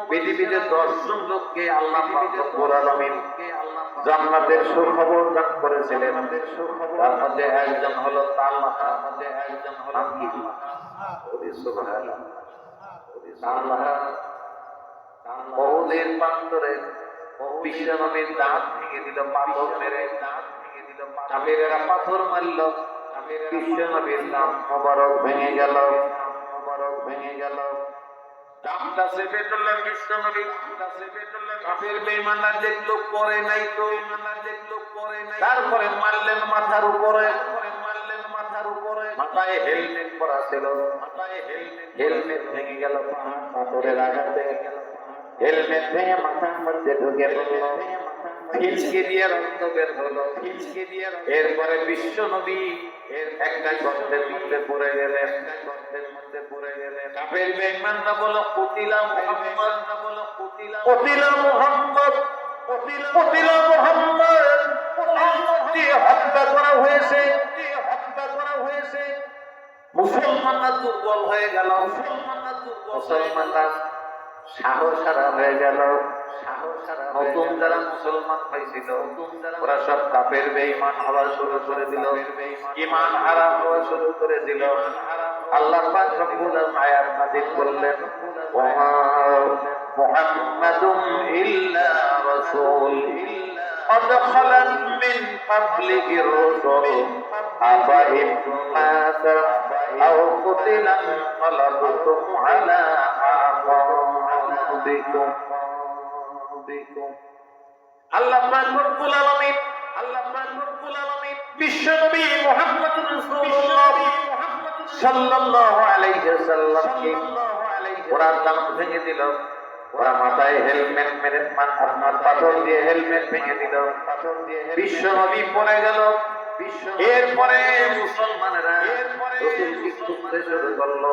[SPEAKER 1] পৃথিবীতে 10 জন লোককে আল্লাহ পাক রব্বুল আলামিন জান্নাতের সুখবর দান করেছিলেন। তার মধ্যে একজন হলো তালহা। নাম কি? সুবহানাল্লাহ। তালহা উহুদের প্রান্তরে বিশ্বনবীর দাঁত ভেঙে দিল, পাথর মেরে কাফেরেরা পাথর মারল, বিশ্বনবীর দাঁত মোবারক ভেঙে গেল। দামটা চেপে ধরলেন বিশ্বনবী। কাফের বেঈমানরা দেখলো পরে নাই তো, তারপরে মারলেন মাথার উপরে। মাথায় হেলমেট পরা ছিল, হেলমেট ভেঙে গেল পাথরের আঘাতে। হেলমেট ভেঙে মাথার মধ্যে ঢুকে পড়ল, ফিচকে দিয়ে রক্ত বের হলো। এরপরে বিশ্বনবী একটা গর্তের মধ্যে পড়ে গেলেন। কাফের বেঈমানরা বলল কুতিলা মুহাম্মদ, কুতিলা মুহাম্মদ, কুতিলা মুহাম্মদ, মুহাম্মদকে হত্যা করা হয়েছে। মুসলমানরা দুর্বল হয়ে গেল, মুসলমানরা সাহস হারা হয়ে গেল। নতুন যারা মুসলমান হয়েছিল ওরা সব কাফের বেঈমান হওয়া শুরু করে দিল, ঈমান হারা হওয়া শুরু করে দিল। আল্লাহ পাক রব্বুল আলামিন আয়াত নাযিল করলেন, ওয়া মুহাম্মাদুন ইল্লা রাসূল قد خلت من قبله الرسل أفإن مات أو قتل انقلبتم على أعقابكم। আল্লাহ পাক রব্বুল আলামিন বিশ্বনবী মুহাম্মদুর রাসূলুল্লাহ সাল্লাল্লাহু আলাইহি ওয়াসাল্লামকে ওরা দাঁত ভেঙে দিল। ওরা মাথায় হেলমেট মেরে মাথার পাথর দিয়ে হেলমেট ভেঙে দিল, বিশ্বনবী পড়ে গেল। এরপরে মুসলমানেরা রাসূলকে খুঁজতে শুরু করলো,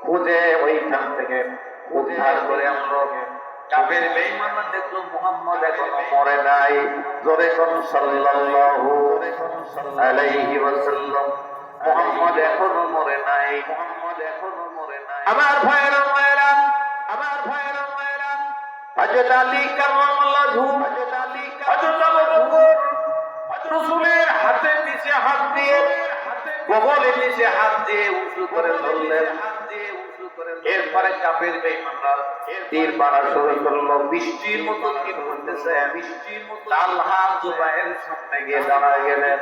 [SPEAKER 1] খুঁজে ওইখান থেকে উদ্ধার করে আনলো। কাফের বেঈমানরা দেখলো মুহাম্মদ এখনো মরে নাই। জোরে কোন সাল্লাল্লাহু আলাইহি ওয়াসাল্লাম, মুহাম্মদ এখনো মরে নাই। আমার ভাইরা মায়েরা, হযরত আলী কারামাল্লাহু, হযরত আবু বকর রাসূলের হাতের নিচে হাত দিয়ে, বগলের নিচে হাত দিয়ে উঁচু করে ধরলেন। এরপরে কাফের বেঈমানরা তীর মারা শুরু করলো। বৃষ্টির মতো তীর পড়তেছে। তালহা জুবায়ের সামনে গিয়ে দাঁড়ায় গেলেন।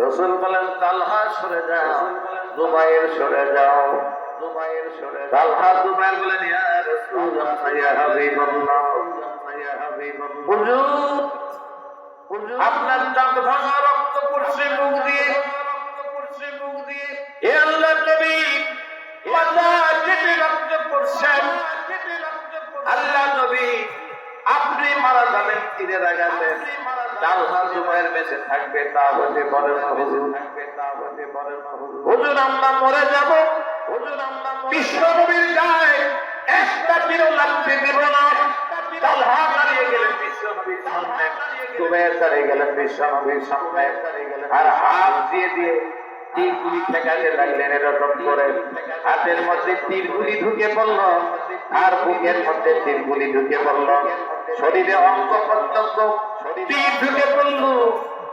[SPEAKER 1] রাসূল বলেন, তালহা সরে যাও, জুবায়ের সরে যাও। তালহা জুবায়ের বলেন, ইয়া রাসূলুল্লাহ, ইয়া হাবিবাল্লাহ, হুজুর আপনার দাঁত ভাঙা, রক্ত পড়ছে মুখ দিয়ে। হে আল্লাহর নবী, মাথা কেটে রক্ত পড়ছেন। আল্লাহ নবী, আপনি মারা যাবেন তীরের আঘাতে। তালহা জুবায়ের বেঁচে থাকবে তা হতে পারে না হুজুর। হুজুর আমরা মরে যাব, বিশ্বনবীর গায়ে একটা তীরও লাগতে দেব না। তালহা দাঁড়িয়ে গেলেন বিশ্বনবীর সামনে, জুবায়ের দাঁড়িয়ে গেলেন বিশ্বনবীর সামনে, আর হাত দিয়ে দিয়ে তীরগুলি ঠেকাতে লাগলেন। এরকম করে হাতের মধ্যে তীরগুলি ঢুকে পড়ল, আর বুকের মধ্যে তীরগুলি ঢুকে পড়ল, শরীরে অঙ্গ প্রত্যঙ্গ তীর ঢুকে পড়ল।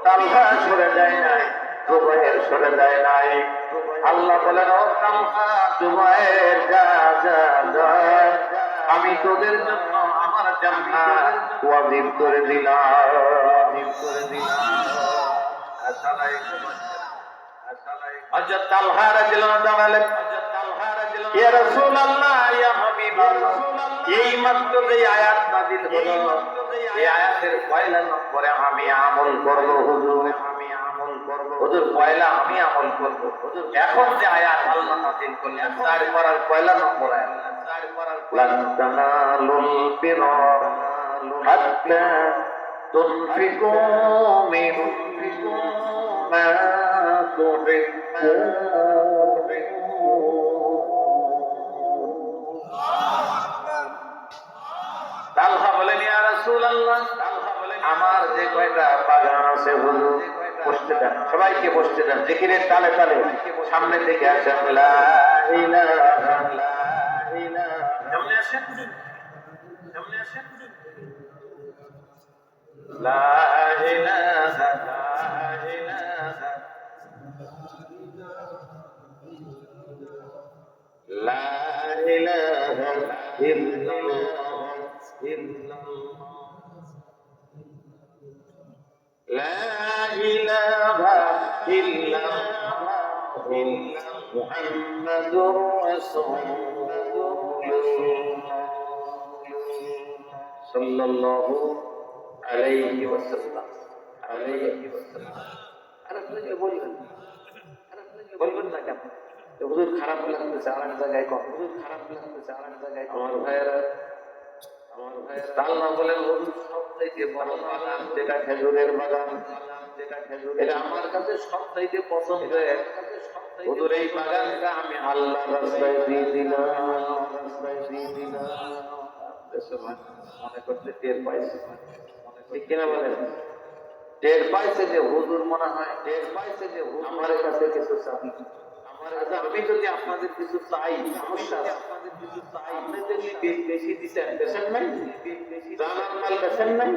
[SPEAKER 1] তালহা সরে যায় নাই, জুবায়ের সরে যায় নাই। আল্লাহ বলেন, ও তালহা জুবায়ের, যা যা যা, আমি তোদের জন্য আমার জান্নাত ওয়াজিব করে দিলাম। হযরত তালহা রাদিয়াল্লাহু আনহু দাঁড়ালেন, ইয়া রাসূলুল্লাহ, ইয়া মাত্র যে আয়াত নাযিল হলো এই আয়াতের পয়লা নম্বরে আমি আমল করব হুজুর, আমি আমল করব হুজুর, পয়লা আমি আমল করব হুজুর। এখন যে আয়াত আল্লাহ নাযিল করলেন তার করার পয়লা নম্বর আয়াত, তার করার লান তানালুল বিররা হাত্তা তুনফিকু মিম্মা তুহিব্বুন। তালহা বলেন ইয়া রাসূলুল্লাহ, আমার যে কয়টা বাগান আছে হুজুর বসতে দেন, সবাইকে বসতে দেন, জিকিরের তালে তালে সামনে থেকে আসেন, লা ইলাহা ইল্লাল্লাহ, সামনে আসেন, সামনে আসেন, লা ইলাহা ইল্লাল্লাহ, লা ইলাহা ইল্লাল্লাহ, لا إله إلا الله محمد رسول الله صلى الله عليه وسلم عليه وسلم। বলবেন না কেন হুজুর খারাপ লাগতেছে, আর এক জায়গায় কম, হুজুর খারাপ লাগতেছে, আর এক জায়গায় কম। আমার ভাইয়েরা, আল্লাহ বলেন হুজুর সবচাইতে বড় বাগান যেটা খেজুরের বাগান, এটা আমার কাছে সবচাইতে পছন্দের হুজুর, এই বাগানটা আমি আল্লাহ রাস্তায় দিয়ে দিলাম, রাস্তায় দিয়ে দিলাম। মনে করতে টের পাইছে, ঠিক কিনা বলেন? টের পাইছে যে হুজুর মনে হয়, টের পাইছে যে আমার কাছে কিছু চাবি, আমি যদি আপনাদের কিছু চাই, সমস্যা আপনাদের কিছু চাই, আপনি যদি বেশি দিচ্ছেন, বেছেন নাই জানার মাল, বেছেন নাই।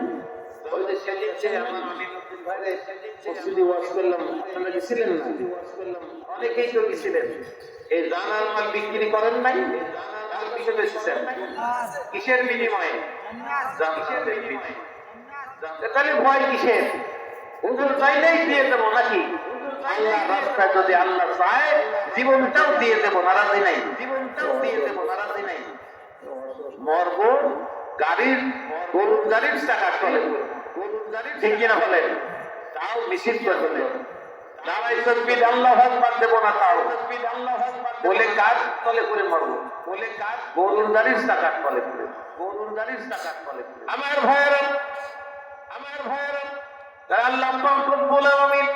[SPEAKER 1] ওই যে সেদিন যে আমার আমিনুদ্দিন ভাইরে মসজিদে ওয়াজ করলাম, আপনারা গেছিলেন না? অনেকেই তো গেছিলেন। এই জানার মাল বিক্রি করেন নাই, তার পিছনে বেচেছেন কিসের বিনিময়ে? কিসের বিনিময়ে? তাহলে ভয় কিসের? হুজুর চাইলেই দিয়ে দেবো নাকি? আল্লাহ রাস্তায় যদি আল্লাহ চায় জীবনটাও দিয়ে দেবো, নারাজি নাই, জীবনটাও দিয়ে দেবো, নারাজি নাই। মরবো গাড়ির, গরুর গাড়ির চাকার তলে, গরুর গাড়ির, ঠিক কিনা বলেন? তাও মিছিল করবে, দাঁড়াই তসবিহ আল্লাহু আকবার দেবো না, তাও বলে কাজ তলে করে মরবো, বলে কাজ গরুর গাড়ির চাকার তলে করে, গরুর গাড়ির চাকার তলে করে। আমার ভাইয়েরা, আমার ভাইয়েরা, আল্লাহ রব্বুল আলামিন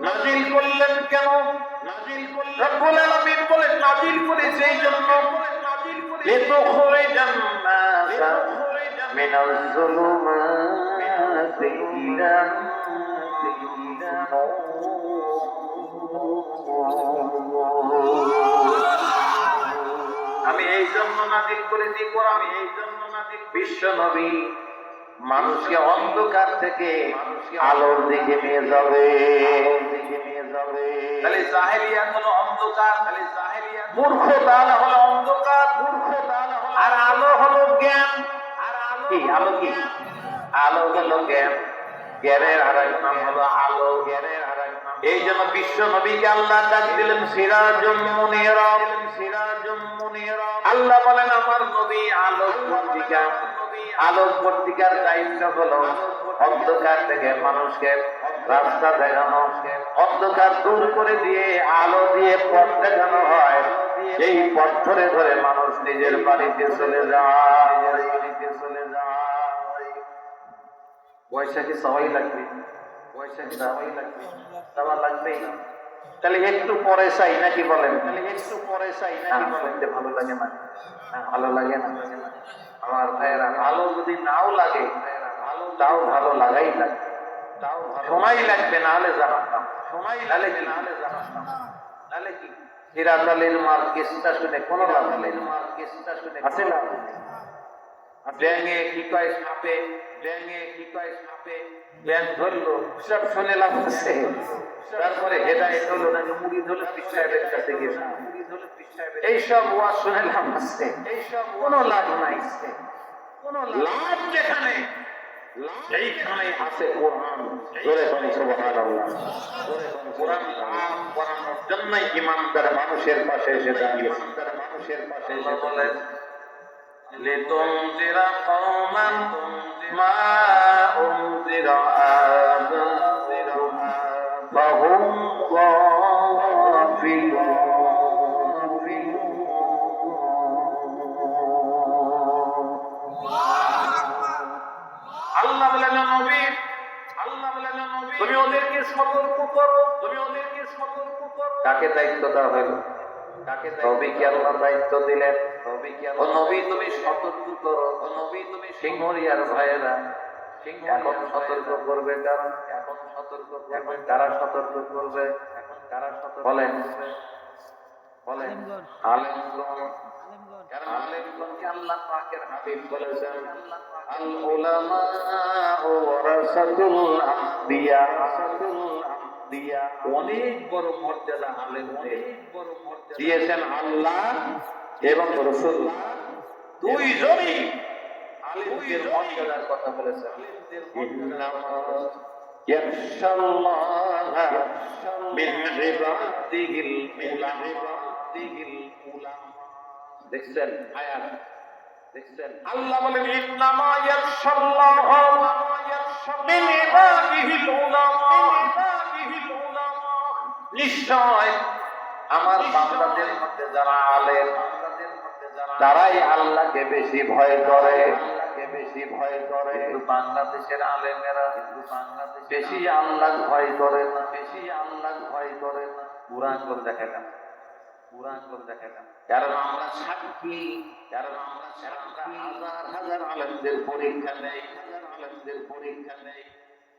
[SPEAKER 1] নাযিল করলেন কেন? নাযিল করলেন রব্বুল আলামিন বলেন নাযিল করেছে এই জন্য, লিতুখরিজান নাসা মিনাজ যুলুমাতি ইলা আমি এই জন্য নাযিল করেছি কোরআন, এই জন্য নাযিল বিশ্ব নবী মানুষকে অন্ধকার থেকে আলোর দিকে নিয়ে যাবে, তাহলে জাহেলিয়াত হলো অন্ধকার, তাহলে জাহেলিয়াত মূর্খতা হলো অন্ধকার, মূর্খতা আর আলো হলো জ্ঞান। আর আলো কি? আলো কি? আলো হলো জ্ঞান, জ্ঞানের আরেক নাম হলো আলো, জ্ঞানের আরেক নাম। এই জন্য বিশ্ব নবীকে আল্লাহ ডাক দিলেন সিরাজুম মুনিরা, সিরাজুম মুনিরা। আল্লাহ বলেন আমার নবী আলোক পত্রিকা, আলোক পত্রিকার দায়িত্ব হলো অন্ধকার থেকে মানুষকে রাস্তা দেখানো, অন্ধকার দূর করে দিয়ে আলো দিয়ে পথ দেখানো হয়। এই পথ ধরে ধরে মানুষ নিজের বাড়িতে চলে যায়, বাড়িতে চলে যায়। পয়সা কি সবাই লাগবে? পয়সা কি সবাই লাগবে? সবার লাগবেই না। তাহলে একটু পরে চাই নাকি বলেন? তাহলে একটু পরে চাই নাকি বলেন? ভালো লাগে না, ভালো লাগে না। আমার ভাইয়েরা, ভালো যদি নাও লাগে তাও ভালো লাগাই লাগবে, তাও সময় লাগবে, না হলে জাহান্নাম, সময় লাগলে কি, না হলে জাহান্নাম। নালে কি সিরাজ আলীর মার কেসটা শুনে কোনো লাভ নেই, মার কেসটা শুনে আছে লাভ নেই। ব্যাঙে কি কয় সাপে, ব্যাঙে কি কয় সাপে, ব্যাঙ ধরলো, সব শুনে লাভ আছে। তারপরে হেদায়েত হলো না, মুড়ি ধরলো পৃষ্ঠায়ের কাছে গেছে, এইসব ওয়াজ শুনে লাভ আছে, এইসব কোনো লাভ নাই। কোনো লাভ যেখানে, এইখানে আছে কোরআন। জোরে বলি সুবহানাল্লাহ। কোরআন নাম করানোর জন্যই ইমানদার মানুষের পাশে এসে দাঁড়িয়েছে, মানুষের পাশে এসে বলেন লিতুনজিরা কওমান মা উনজিরা আবাহুম ফাহুম গাফিলুন। আল্লাহ বলেন নবী, তুমি ওদেরকে সতর্ক করো, কাকে দায়িত্ব দেওয়া হলো? নবীকে আল্লাহ দায়িত্ব দিলেন। ও নবী তুমি সতর্ক করো, সিংহরিয়ার ভাইয়েরা এখন সতর্ক করবে কারা? এখন কারা সতর্ক করবে? বলেন আলেমগণ। কারণ আলেমগণকে আল্লাহ পাকের হাবিব বলেছেন আল উলামা ওয়ারাসাতুল আমবিয়া। অনেক বড় মর্যাদা আলেমদের দিয়েছেন আল্লাহ এবং রাসূল দুইজনই আলেমদের মর্যাদার কথা বলেছেন। ইন্নামা ইয়াখশাল্লাহা মিন ইবাদিহিল উলামা। দেখছেন আয়াত, দেখছেন আল্লাহ বলেন ইন্নামা ইয়াখশাল্লাহা মিন ইবাদিহিল উলামা। নিশ্চয় আমার বান্দাদের মধ্যে যারা আলেম তারাই আল্লাহকে বেশি ভয় করে। কিন্তু বাংলাদেশের আলেমেরা বেশি আল্লাহ ভয় করে না, কুরআন করে দেখে না। কারণ আমরা সাক্ষী, হাজার হাজার আলেমদের পরীক্ষা নেই,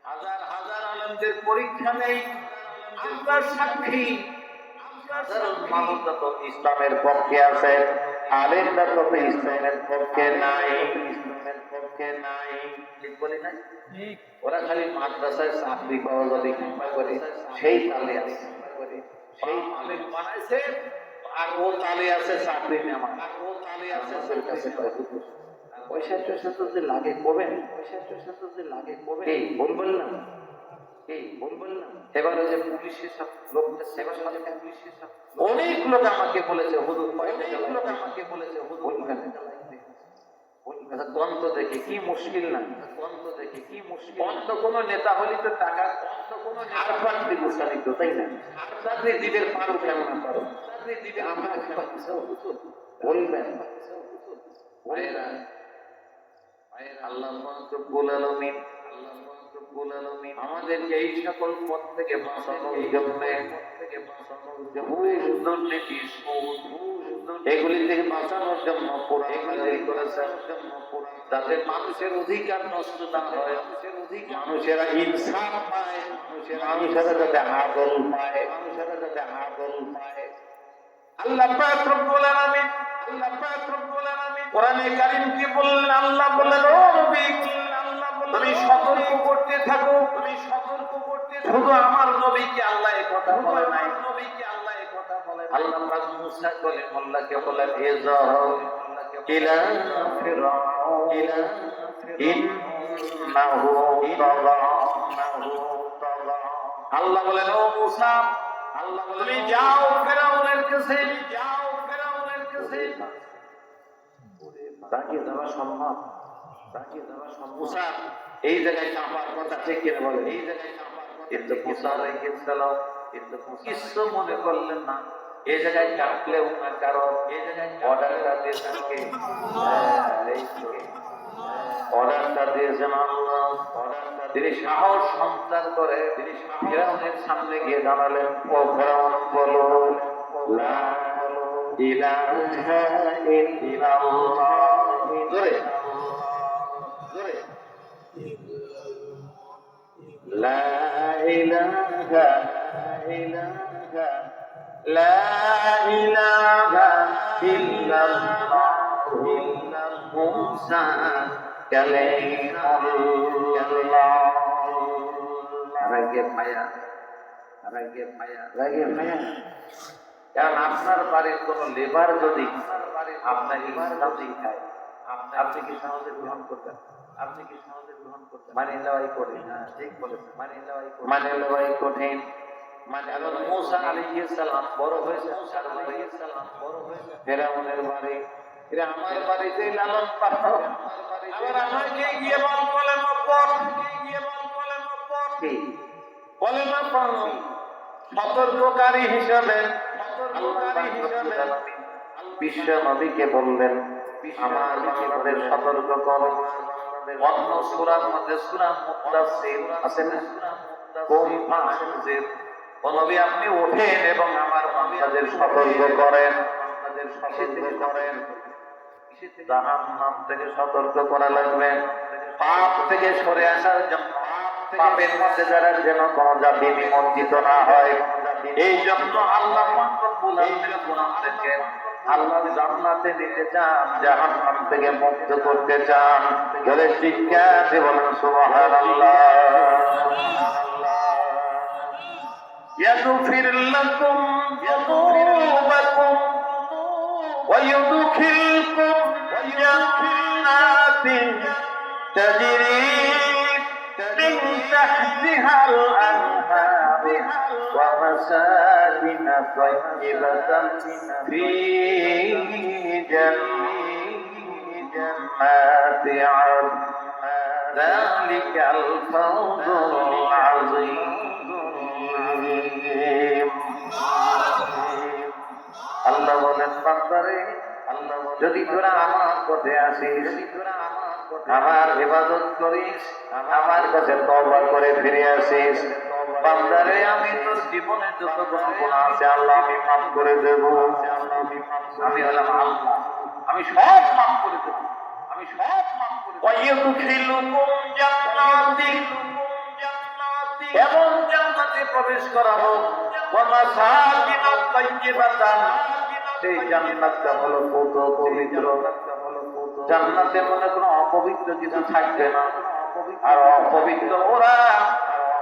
[SPEAKER 1] হাজার হাজার আলেমদের পরীক্ষা নেই। আমরা সাক্ষী, সাধারণ মানুষরা তো ইসলামের পক্ষে আছে, আলেমরা তো ইসলামের পক্ষে নাই। ঠিক বলি নাই? ওরা খালি মাদ্রাসায় চাকরি পাওয়া যাবে করে সেই তালে আছে, সেই আলেম বানাইছে আর ও তালে আছে চাকরি নেওয়া, আমাদের কাছে পয়সা টয়সা তো যে লাগে কবেন, বলবেন না এবার ওই যে পুলিশের সব লোক অনেক লোক আমাকে বলেছে হুজুর, দ্বন্দ্ব দেখে কি মুশকিল না, অন্য কোন নেতা হলে তো টাকা তাই না? চাকরি দিবে পারো কেমন পারো, বলবেন আল্লাহ রব্বুল আলামিন আমাদেরকে এই সকল পথ থেকে বাঁচানোর জন্য, দুর্নীতি, এগুলি থেকে বাঁচানোর জন্য কোরআন নাযিল করেছেন, যাতে মানুষের অধিকার নষ্ট না হয়, মানুষেরা ইনসাফ পায়, মানুষেরা যাতে আদল পায়। আল্লাহ পাক রব্বুল আলামিন কোরআনে কারীম কি বললেন? আল্লাহ বললেন ও নবী তুমি সতর্ক করতে থাকো। শুধু আমার নবীকে আল্লাহ এই কথা বলে নাই, আল্লাহ পাক মুসা কলিমুল্লাহকে বলেন ইযহাব ইলা ফিরআউন ইন্নাহু তাগা। আল্লাহ বলেন ও মুসা তুমি যাও ফিরআউনের কাছে, তাকে দেওয়া সম্ভব। মুসা এই জায়গায় চাপার কথা ঠিক কিনা বলে, এই জায়গায় কিন্তু মুসা আলাইহিস সালাম কিছু মনে করলেন না। এই জায়গায় চাপলেও না, কারণ এই জায়গায় অর্ডারটা দিয়েছেন কে? অর্ডারটা দিয়েছেন আল্লাহ। তিনি সাহস সঞ্চার করে তিনি ফিরআউনের সামনে গিয়ে দাঁড়ালেন। ও ফিরআউন বলো লা ইলাহা ইল্লাল্লাহ। জোরে লা ইলাহা ইল্লাল্লাহ মুসা কালিমুল্লাহ। রাগে পায়া কারণ আপনার বাড়ির কোন লেবার যদি আপনার ইসলাম শিখায়, আপনি কি সহজে গ্রহণ করবেন? মানে লড়াই কঠিন। হ্যাঁ ঠিক বলেছেন, মানে লড়াই কঠিন। মুসা আলাইহিস সালাম বড় হয়েছে ফিরআউনের বাড়ি, এরা আমার বাড়িতে লালন পালন, আবার আমাকে গিয়ে কলেমা পড়, কলেমা পড়। সতর্ককারী হিসাবে বিশ্ব নবীকে বললেন, আমার বান্দাদের সতর্ক করো। অন্য সূরার মধ্যে সূরা মুদাসসির আছে না, কুম ফাআনজির। ও নবী, আপনি ওঠেন এবং আমার বান্দাদের সতর্ক করেন, জাহান্নাম থেকে সতর্ক করা লাগবে, পাপ থেকে সরে আসার জন্য, পাপের মধ্যে যারা যেন কোনো জাতি নিমজ্জিত না হয়। এই জন্য আল্লাহ রব্বুল আলামিন কোরআন থেকে আল্লাহ জান্নাতে নিতে চান, জাহান্নাম থেকে মুক্ত করতে চান। জোরে চিৎকার দিয়ে বলেন সুবহানাল্লাহ। يغفر لكم ذنوبكم ويدخلكم جنات تجري من تحتها الأنهار ومساكن طيبة في جنات عدن ذلك الفوز العظيم। আল্লাহ বলেন, বান্দারে, যদি তোরা আমার পথে আসিস, আমার ইবাদত করিস, আমার কাছে তওবা করে ফিরে আসিস, বান্দারে আমি তোর জীবনে যত গুনাহ আছে আল্লাহ আমি মাফ করে দেব। আমি হলাম আল্লাহ, আমি সব মাফ করে দেব, আমি সব মাফ করে দেব। ওয়ায়ুদখিলুকুম জান্নাতিন, এবং জান্নাতে প্রবেশ করাবো। ওয়া মাসাকিন তাইয়্যিবাতান, সেই জান্নাতটা হলো পবিত্র। জান্নাতে মনে কোনো অপবিত্র কিছু থাকবে না। আর অপবিত্র ওরা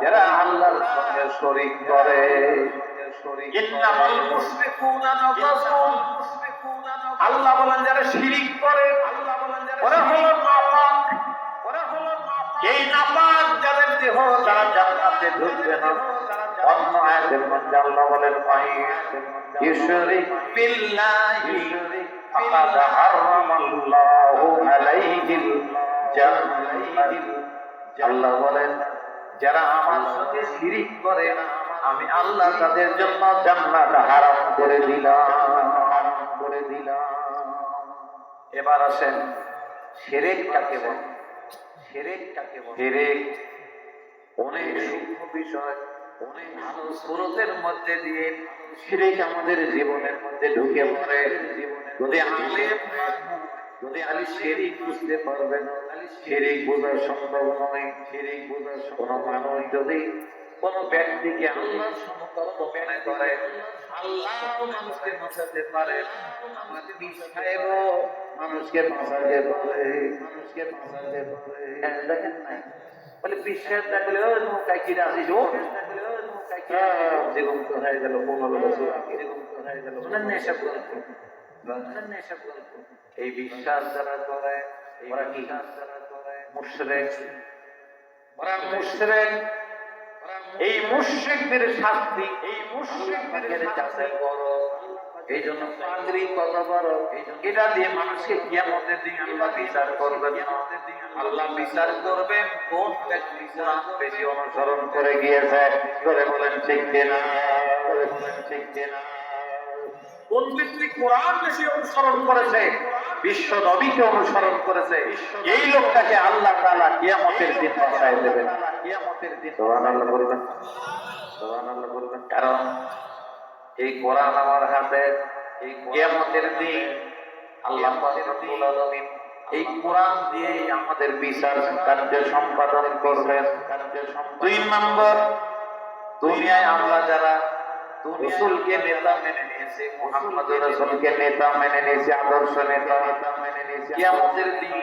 [SPEAKER 1] যারা আল্লাহর সঙ্গে শরীক করে। ইন্নামাল মুশরিকুনা নাজাসুন, আল্লাহ বলেন যারা শিরিক করে ওরা হলো নাপাক। এই নাপাক যাদের দেহ, তারা জান্নাতে ঢুকবে না। অন্য আয়াতের মধ্যে আল্লাহ বলেন, ইউশরিক বিল্লাহি ফাকাদ হারামাল্লাহু আলাইহিল জান্নাহ। আল্লাহ বলেন যারা আমার সাথে শিরিক করে আমি আল্লাহ তাদের জন্য জান্নাত হারাম করে দিলাম। এবার আসেন শিরক কাকে বলে? শিরক অনেক সূক্ষ্ম বিষয়, অনেক ভালো সুরতের মধ্যে দিয়ে শিরক আমাদের জীবনের মধ্যে ঢুকে পড়ে। যদি আমি শিরক বুঝতে পারবে না, শিরক বোঝা সম্ভব নয়। কোন মানুষ যদি কোন ব্যক্তিকে আল্লাহর সমকক্ষ মনে করে, আল্লাহ মানুষকে বাঁচাতে পারে, আমার পীর সাহেবও মানুষকে বাঁচাতে পারে। দেখেন নাই বলে বিশ্বাস থাকলে নৌকায় কি রাজি জীবন তো হয়ে গেল 15 বছর আগে। এসব গল্প এই বিশ্বাস যারা করে ওরা কি মুশরিক। এই মুশরিকদের শাস্তি, এই মুশরিকদের কাছে বড়। এই জন্য পাগড়ি কত বড়, এটা দিয়ে মানুষকে কিয়ামতের দিন আল্লাহ বিচার করবেন। আল্লাহ বিচার করবেন কোন ব্যক্তি কোরআন বেশি অনুসরণ করে গিয়েছে। করে বলেন ঠিক কিনা? কোন ব্যক্তি কোরআন বেশি অনুসরণ করেছে, বিশ্ব নবীকে অনুসরণ করেছে, এই লোকটাকে আল্লাহ তাআলা কিয়ামতের দিন বাঁচায় দেবেন। সুবহানাল্লাহ বলবেন, সুবহানাল্লাহ বলবেন। কারণ এই কোরআন আমার হাতে, এই কিয়ামতের দিন আল্লাহ রব্বুল আলামিন এই কোরআন দিয়ে আমাদের বিচার কার্য সম্পাদন করবেন। 2 নম্বর, দুনিয়ায় আমরা যারা রাসূলকে নেতা মেনে নিয়েছি, মুহাম্মদ রাসূলকে নেতা মেনে নিয়েছি, আদর্শ নেতা মেনে নিয়েছি, কিয়ামতের দিন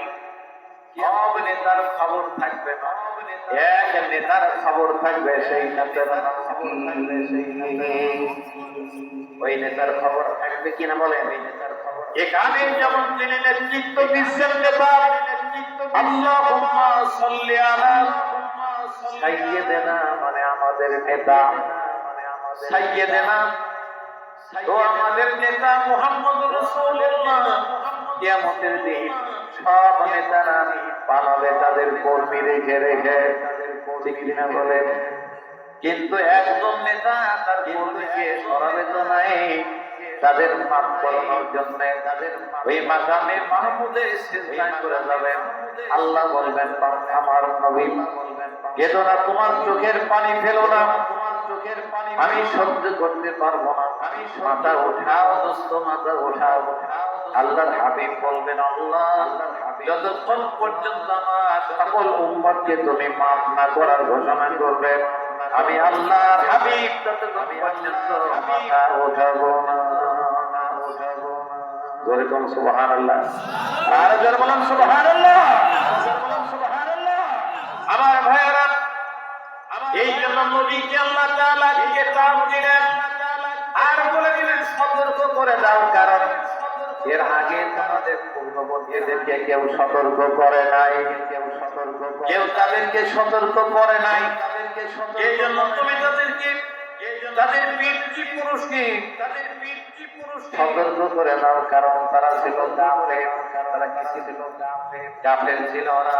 [SPEAKER 1] সব নেতার খবর থাকবে না, এক নেতার খবর থাকবে। সেই নেতার ওই নেতার খবর থাকবে কিনা বলেন? এখানে যেমন তিনি নেতৃত্ব দিচ্ছেন নেতা, আল্লাহুম্মা সাল্লি আলা সাইয়্যিদিনা, মানে আমাদের নেতা, সাইয়্যিদিনা তো আমাদের নেতা মুহাম্মদ রাসূলুল্লাহ কিয়ামতের দিন সব নেতারা পালাবে তাদের কর্মী রেখে রেখে, ঠিক কিনা বলে? কিন্তু একজন নেতা তার কর্মীকে সরাবে তো নাই, তাদের মাফ করানোর জন্য তাদের ওই মাকামে মাহমুদের সিজদায় করে যাবেন। আল্লাহ বলবেন আমার নবী কেঁদো না, তোমার চোখের পানি ফেলো না, তোমার চোখের পানি আমি সহ্য করতে পারবো না, আমি মাথা উঠাও দোস্ত, মাথা উঠাও। আল্লাহর হাবিব বলবেন আল্লাহ যতক্ষণ পর্যন্ত আমার সকল উম্মতকে তুমি মাফ না করার ঘোষণা করবে, আমি আল্লাহর হাবিব ততক্ষণ পর্যন্ত মাথা উঠাবো না। জোরে কোন সুবহানাল্লাহ, আর জোরে বলেন সুবহানাল্লাহ, সুবহানাল্লাহ। আমার ভাইয়েরা, এই জন্য নবীকে আল্লাহ তাআলা কিতাব দিলেন আর বলে দিলেন সতর্ক করে দাও, কারণ এর আগে তোমাদের পূর্ববর্তীদেরকে কেউ সতর্ক করে নাই, কেউ তাদেরকে সতর্ক করে নাই। এই জন্য তুমি তাদেরকে তাদের পিতৃপুরুষকে সতর্ক করে দাও, কারণ তারা ছিল কাফের। তারা কি ছিল? কাফের ছিল, ওরা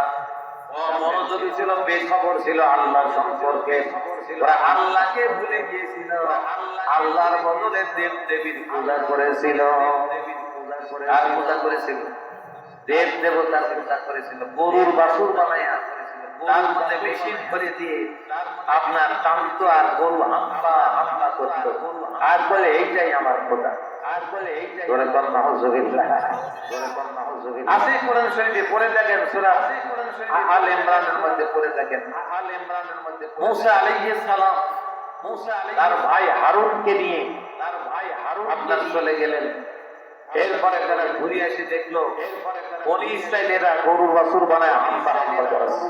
[SPEAKER 1] মনোযোগী ছিল, বেখবর ছিল আল্লাহ সম্পর্কে। ওরা আল্লাহকে ভুলে গিয়েছিল, আল্লাহর বদলে দেব দেবীর পূজা করেছিল। আর পূজা করেছিল দেব দেবতার পূজা করেছিল, গরুর বাছুর বানাইয়া তার মধ্যে মেশিন ভরে দিয়ে আপনার টানতো আর গরু হাম্পা হাম্পা করত, আর বলে এইটাই আমার খোদা, আর বলে এইটাই। ধরে কর নাউযুবিল্লাহ, ধরে কর নাউযুবিল্লাহ। আসে কোরআন শরীফে পড়ে দেখেন, সূরা আল ইমরানের মধ্যে পড়ে দেখেন, আল ইমরানের মধ্যে মুসা আলাইহিস সালাম, মুসা আলাইহিস তার ভাই হারুনকে নিয়ে, তার ভাই হারুন আপনার চলে গেলেন। এরপরে তারা ঘুরে এসে দেখলো বনি ইসরাইলেরা গরুর বাছুর বানায় হাম্বা হাম্বা করেছে,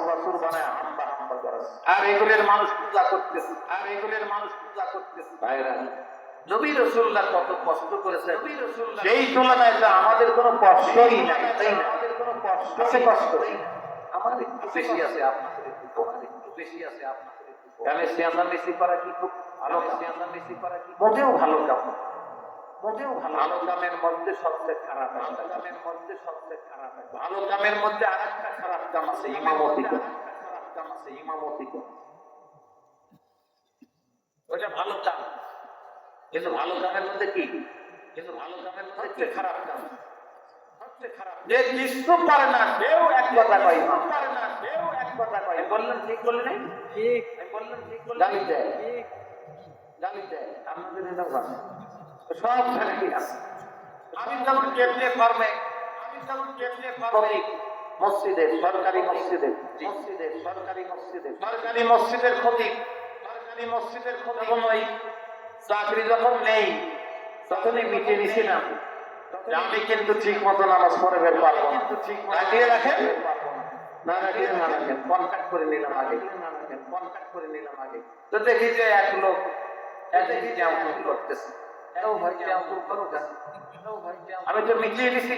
[SPEAKER 1] আর এগুলোর মানুষ পূজা করতেছে, আর এগুলোর মানুষ পূজা করতেছে। ভাইরা, নবী রাসূলুল্লাহ কত কষ্ট করেছে, সেই তুলনায় তো আমাদের কোনো কষ্টই নাই, তাই না? আমাদের কোনো কষ্ট আছে, কষ্ট আমাদের একটু বেশি আছে, আপনাদের একটু কম, একটু বেশি আছে আপনাদের একটু কম। আমি সিয়াসামিসি করা কি খুব ভালো? সিয়াসামিসি করা কি মোটেও ভালো কাজ, মোটেও ভালো কামের মধ্যে সবচেয়ে খারাপ, ভালো কামের মধ্যে সবচেয়ে খারাপ। ভালো কামের মধ্যে আরেকটা খারাপ কাম আছে, ইমামতি করা। খারাপ কাম আছে ইমামতি করা, ওটা ভালো কাম, কিন্তু ভালো কামের মধ্যে কি, কিন্তু ভালো কামের মধ্যে খারাপ কাম, সবচেয়ে খারাপ। যে কিছু পারে না সেও এক কথা কয়, ইমাম পারে না সেও এক কথা কয়। বললেন ঠিক, বললেন নাই ঠিক, বললেন ঠিক, বললেন গালি দেয়, ঠিক গালি দেয়। আপনাদের এটা ভালো সব ফ্যামিলি আছে। আমি যেমন কেমনে ফার্মে, আমি যেমন কেমনে ফার্মে মসজিদে, সরকারি মসজিদে, মসজিদের সরকারি মসজিদে, সরকারি মসজিদের খতিব, সরকারি মসজিদের খতিব নয়। চাকরি যখন নেই তখনই মিটিয়ে নিছিলাম আমি কিন্তু ঠিক মতো নামাজ পড়ে বের পারবো, কিন্তু ঠিক রাখিয়ে রাখেন না, রাখিয়ে না রাখেন, কন্ট্যাক্ট করে নিলাম আগে, কন্ট্যাক্ট করে নিলাম আগে। তো দেখি যে এক লোক দেখি যে আমল করতেছে, আমি তো মিটিয়ে দিছি,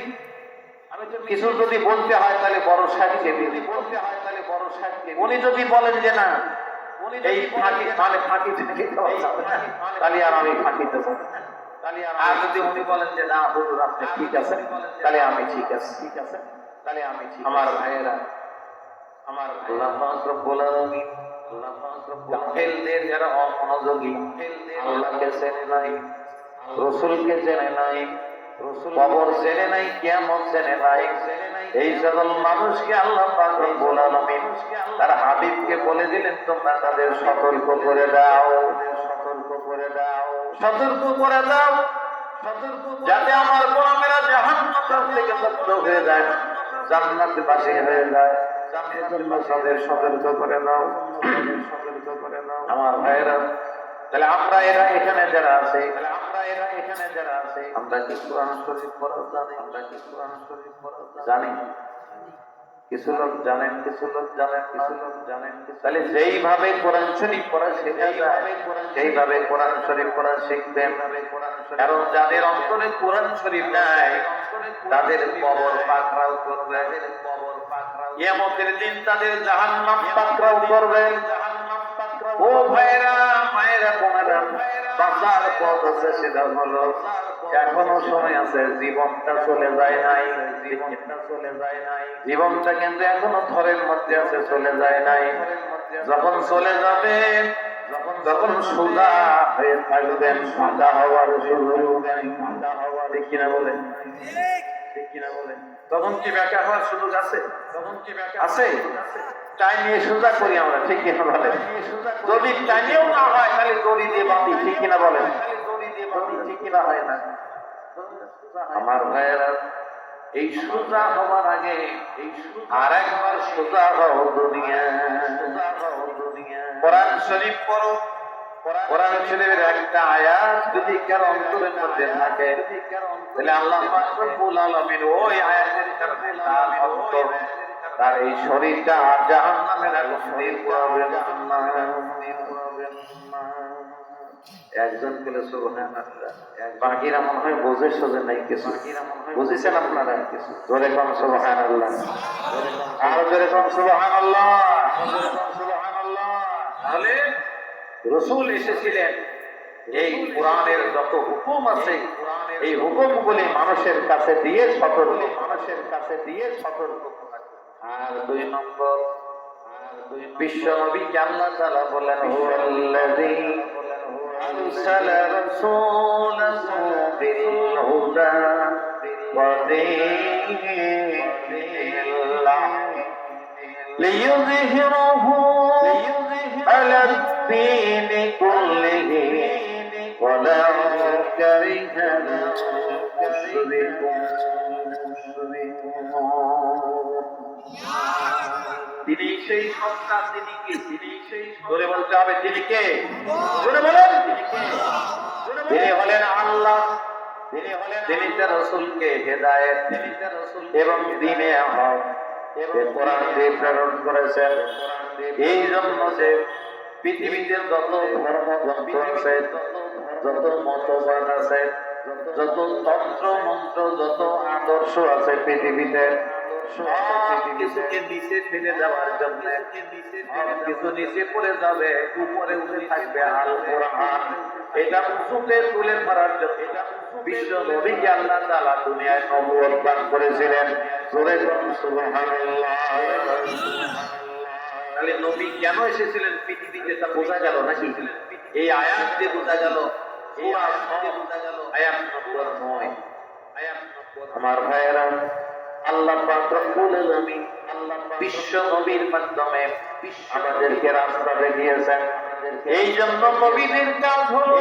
[SPEAKER 1] আমি তো কিছু যদি বলতে হয় তাহলে বড় সাহেবকে দিই, বলতে হয় তাহলে বড় সাহেবকে। উনি যদি বলেন যে না উনি এই ফাঁকি মানে ফাঁকি থেকে তাহলে আর আমি ফাঁকি দেবো, আর যদি উনি বলেন যে না হুজুর আপনি ঠিক আছে তাহলে আমি ঠিক আছে, ঠিক আছে তাহলে আমি ঠিক। আমার ভাইয়েরা, আমার আল্লাহ পাক রব্বুল আলামিন, আল্লাহ পাক রব্বুল গাফেলদের যারা অমনোযোগী, আল্লাহকে চেনে নাই, রাসূলকে চেনে নাই, কবর চেনে নাই, কিয়ামত চেনে নাই, এই সকল মানুষকে আল্লাহ পাক রব্বুল আলামিন তার হাবিবকে বলে দিলেন তোমরা তাদের সতর্ক করে দাও, সতর্ক করে দাও, সতর্ক করে দাও, সতর্ক, যাতে আমার গোলামেরা জাহান্নাম থেকে মুক্ত হয়ে যায়, জান্নাতবাসী হয়ে যায়। তাদের সতর্ক করে দাও, সতর্ক করে দাও। আমার ভাইয়েরা, তাহলে আমরা এরা এখানে যারা আছে, তাহলে আমরা এরা এখানে যারা আছে, আমরা কি কোরআন শরীফ পড়া জানি? আমরা কি কোরআন শরীফ পড়া জানি? কিছু লোক জানেন, কিছু লোক জানেন, কিছু লোক জানেন। তাহলে যেইভাবে কোরআন শরীফ পড়া শেখা যায় সেইভাবে কোরআন শরীফ পড়া শিখবেন, কারণ যাদের অন্তরে কোরআন শরীফ নাই তাদের কবর পাকড়াও করবে, কবর পাকড়াও, কিয়ামতের দিন তাদের জাহান্নাম পাকড়াও করবে। ও ভাইরা, মায়েরা, বোনেরা, বাঁচার পথ আছে, সেটা হলো এখনো সময় আছে, জীবনটা চলে যায় নাই, জীবনটা কিন্তু এখনো ঘরের মধ্যে আছে, চলে যায় নাই। যখন চলে যাবে, যখন সোজা হয়ে থাকবেন, সোজা হওয়ার সুযোগ নাই। ঠিক কিনা বলেন? তখন কি ব্যাখ্যা হওয়ার সুযোগ আছে? আছে? টাইনিয়ে সোজা করি আমরা, ঠিক কিনা বলেন? যদি টাইনিয়েও না হয় তাহলে দড়ি দিয়ে বাঁধি, ঠিক কিনা বলেন? ঠিক কিনা হয় না? আমার ভাইয়েরা, এই সোজা হওয়ার আগে আর একবার সোজা হও দুনিয়া। কোরআন শরীফ পড়ো। কোরআন শরীফের একটা আয়াত যদি কারো অন্তরের মধ্যে থাকে, তাহলে আল্লাহ পাক রব্বুল আলামিন ওই আয়াতের কারণে তার এই শরীরটা আর জাহান্নামের আগুন দিয়ে পোড়াবেন না। একজন বলে সুবহানাল্লাহ, বাকিরা মনে হয় বোঝে সোজে নাই কিছু। বুঝেছেন আপনারা? জোরে কোন সুবহানাল্লাহ, আরো জোরে কোন সুবহানাল্লাহ। তাহলে রাসূল এসেছিলেন, এই কোরআনের যত হুকুম আছে এই হুকুমগুলি মানুষের কাছে দিয়ে সতর্ক, আর দুই নম্বর, বিশ্ব নবীকে আল্লাহ তাআলা বলেন হুয়াল্লাযী আরসালা রাসূলাহু বিল হুদা ওয়া দীনিল হক লিইয়ুযহিরাহু আলা দ্দীনি কুল্লিহি ওয়ালাউ কারিহাল মুশরিকুন। তিনি সেই সত্তা, তিনি কে? জোরে বলতে হবে, তিনি কে? জোরে বলেন। তিনি হলেন আল্লাহ, তিনি তার রাসূলকে হেদায়েত এবং দ্বীনে হক কোরআন দিয়ে প্রেরণ করেছেন। এই জন্য যে পৃথিবীতে যত ধর্মগ্রন্থ আছে, যত মতবাদ আছে, যত তন্ত্র মন্ত্র, যত আদর্শ আছে পৃথিবীতে, কিছুকে নিচে ফেলে দেওয়ার জন্য কিছু নিচে পড়ে যাবে, উপরে উঠে থাকবে আল কোরআন। এটা উঁচুতে তুলে ধরার জন্য বিশ্ব নবীকে আল্লাহ তাআলা দুনিয়ায় নবুয়ত দান করেছিলেন। জোরে বলুন সুবহানাল্লাহ। তাহলে নবী কেন এসেছিলেন পৃথিবীতে তা বোঝা গেল নাকি? এই আয়াত দিয়ে বোঝা গেল। আয়াত নম্বর 9। আমার ভাইয়েরা, আল্লাহ পাক রব্বুল আলামিন বিশ্ব নবীর মাধ্যমে আমাদেরকে রাস্তা দেখিয়েছেন। এই জন্য নবীদের কাজ হলো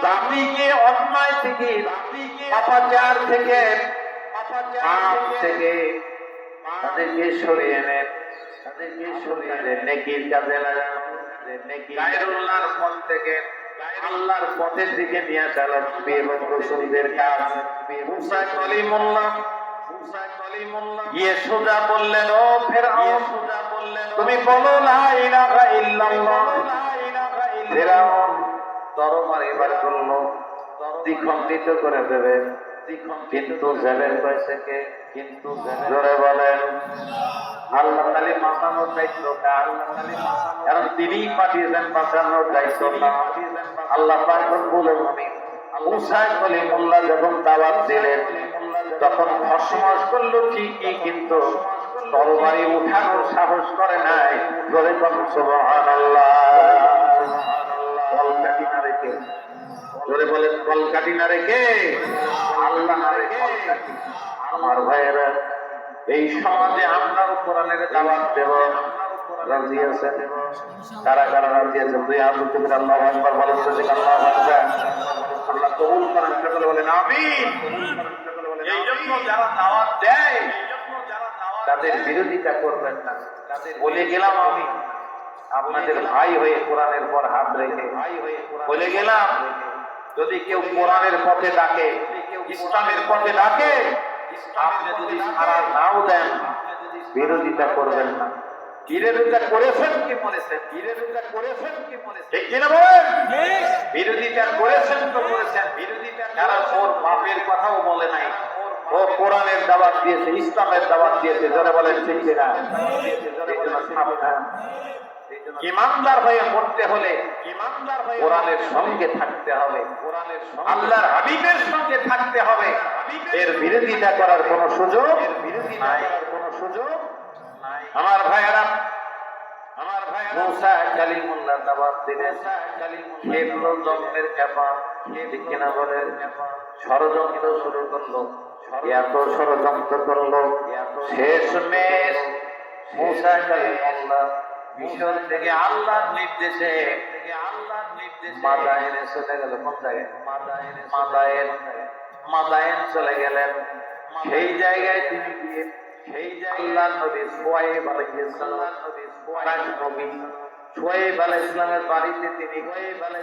[SPEAKER 1] জাতিকে অন্যায় থেকে, পাপাচার থেকে, পাপ থেকে তাদেরকে সরিয়ে নেন, নেকির কাজে লাগানো, গায়রুল্লাহর পথ থেকে আল্লাহর পথের দিকে নিয়ে চলা নবী এবং রাসূলদের কাজ। মুসা কলিমুল্লাহ গিয়ে সোজা বললেন, ও ফেরাউন, তুমি বলো লা ইলাহা ইল্লাল্লাহ। ফেরাউন তরবারি বার করলো, দ্বিখণ্ডিত করে দেবে, কিন্তু জেলের কয়েছে কে? জোরে বলেন। আল্লাহ তাআলা বাঁচানোর দায়িত্ব কার? কারণ তিনিই পাঠিয়েছেন, বাঁচানোর দায়িত্ব না। আল্লাহ পাক রব্বুল আলামিন মুসা কলিমুল্লাহ যখন দাওয়াত দিলেন, তখন ফসমাস করলো ঠিকই, কিন্তু তরবারি উঠানোর সাহস করে নাই। জোরে বলুন সুবহানাল্লাহ। কলকাঠি না রেখে, জোরে বলেন, কলকাঠি না রেখে আল্লাহ না রেখে কলকাঠি। আমার ভাইয়েরা, এই সমাজে আমরাও কোরআনের দাওয়াত দেব। রাজি আছেন? কারা কারা রাজি আছেন? দুই হাত উঁচু করে আল্লাহু আকবার বলেন তো, আল্লাহু আকবার। আল্লাহ কবুল করেন, সকলে বলেন আমিন। এই জন্য যারা দাওয়াত দেয় তাদের বিরোধিতা করবেন না। বলে গেলাম আমি আপনাদের ভাই হয়ে কোরআনের পর হাত রেখে বলে গেলাম, যদি কেউ কোরআনের পথে ডাকে, ইসলামের পথে ডাকে, আপনি যদি সাড়া নাও দেন, বিরোধিতা করবেন না। বিরোধিতা করেছেন কি বলেছেন? ঠিক কিনা বলেন? বিরোধিতা করেছেন তো করেছেন। যারা ওর বাপের কথাও বলে নাই, ও কোরআনের দাওয়াত দিয়েছে, ইসলামের দাওয়াত দিয়েছে, যারা বলেন ঠিক কিনা? ইমানদার হয়ে মরতে হলে কোরআনের সঙ্গে থাকতে হবে, আল্লাহর হাবিবের সঙ্গে থাকতে হবে। এর বিরোধিতা করার কোনো সুযোগ নাই। আমার ভাইয়েরা, মুসা কালিমুল্লাহ দাওয়াত দিলেন, খেললো জন্মের খেপা, ঠিক কিনা বলেন? ষড়যন্ত্র শুরু করলো, এত ষড়যন্ত্র করলো, শেষমেশ মুসা কালিমুল্লাহ মিশর থেকে আল্লাহর নির্দেশে মাদায়েনে চলে গেল। কোন জায়গায়? মাদায়েন চলে গেলেন। সেই জায়গায় তিনি গিয়ে আল্লাহর নবী শুআয়ব আলাইহিস সালাম, শুআয়ব আলাইহিস সালামের বাড়িতে তিনি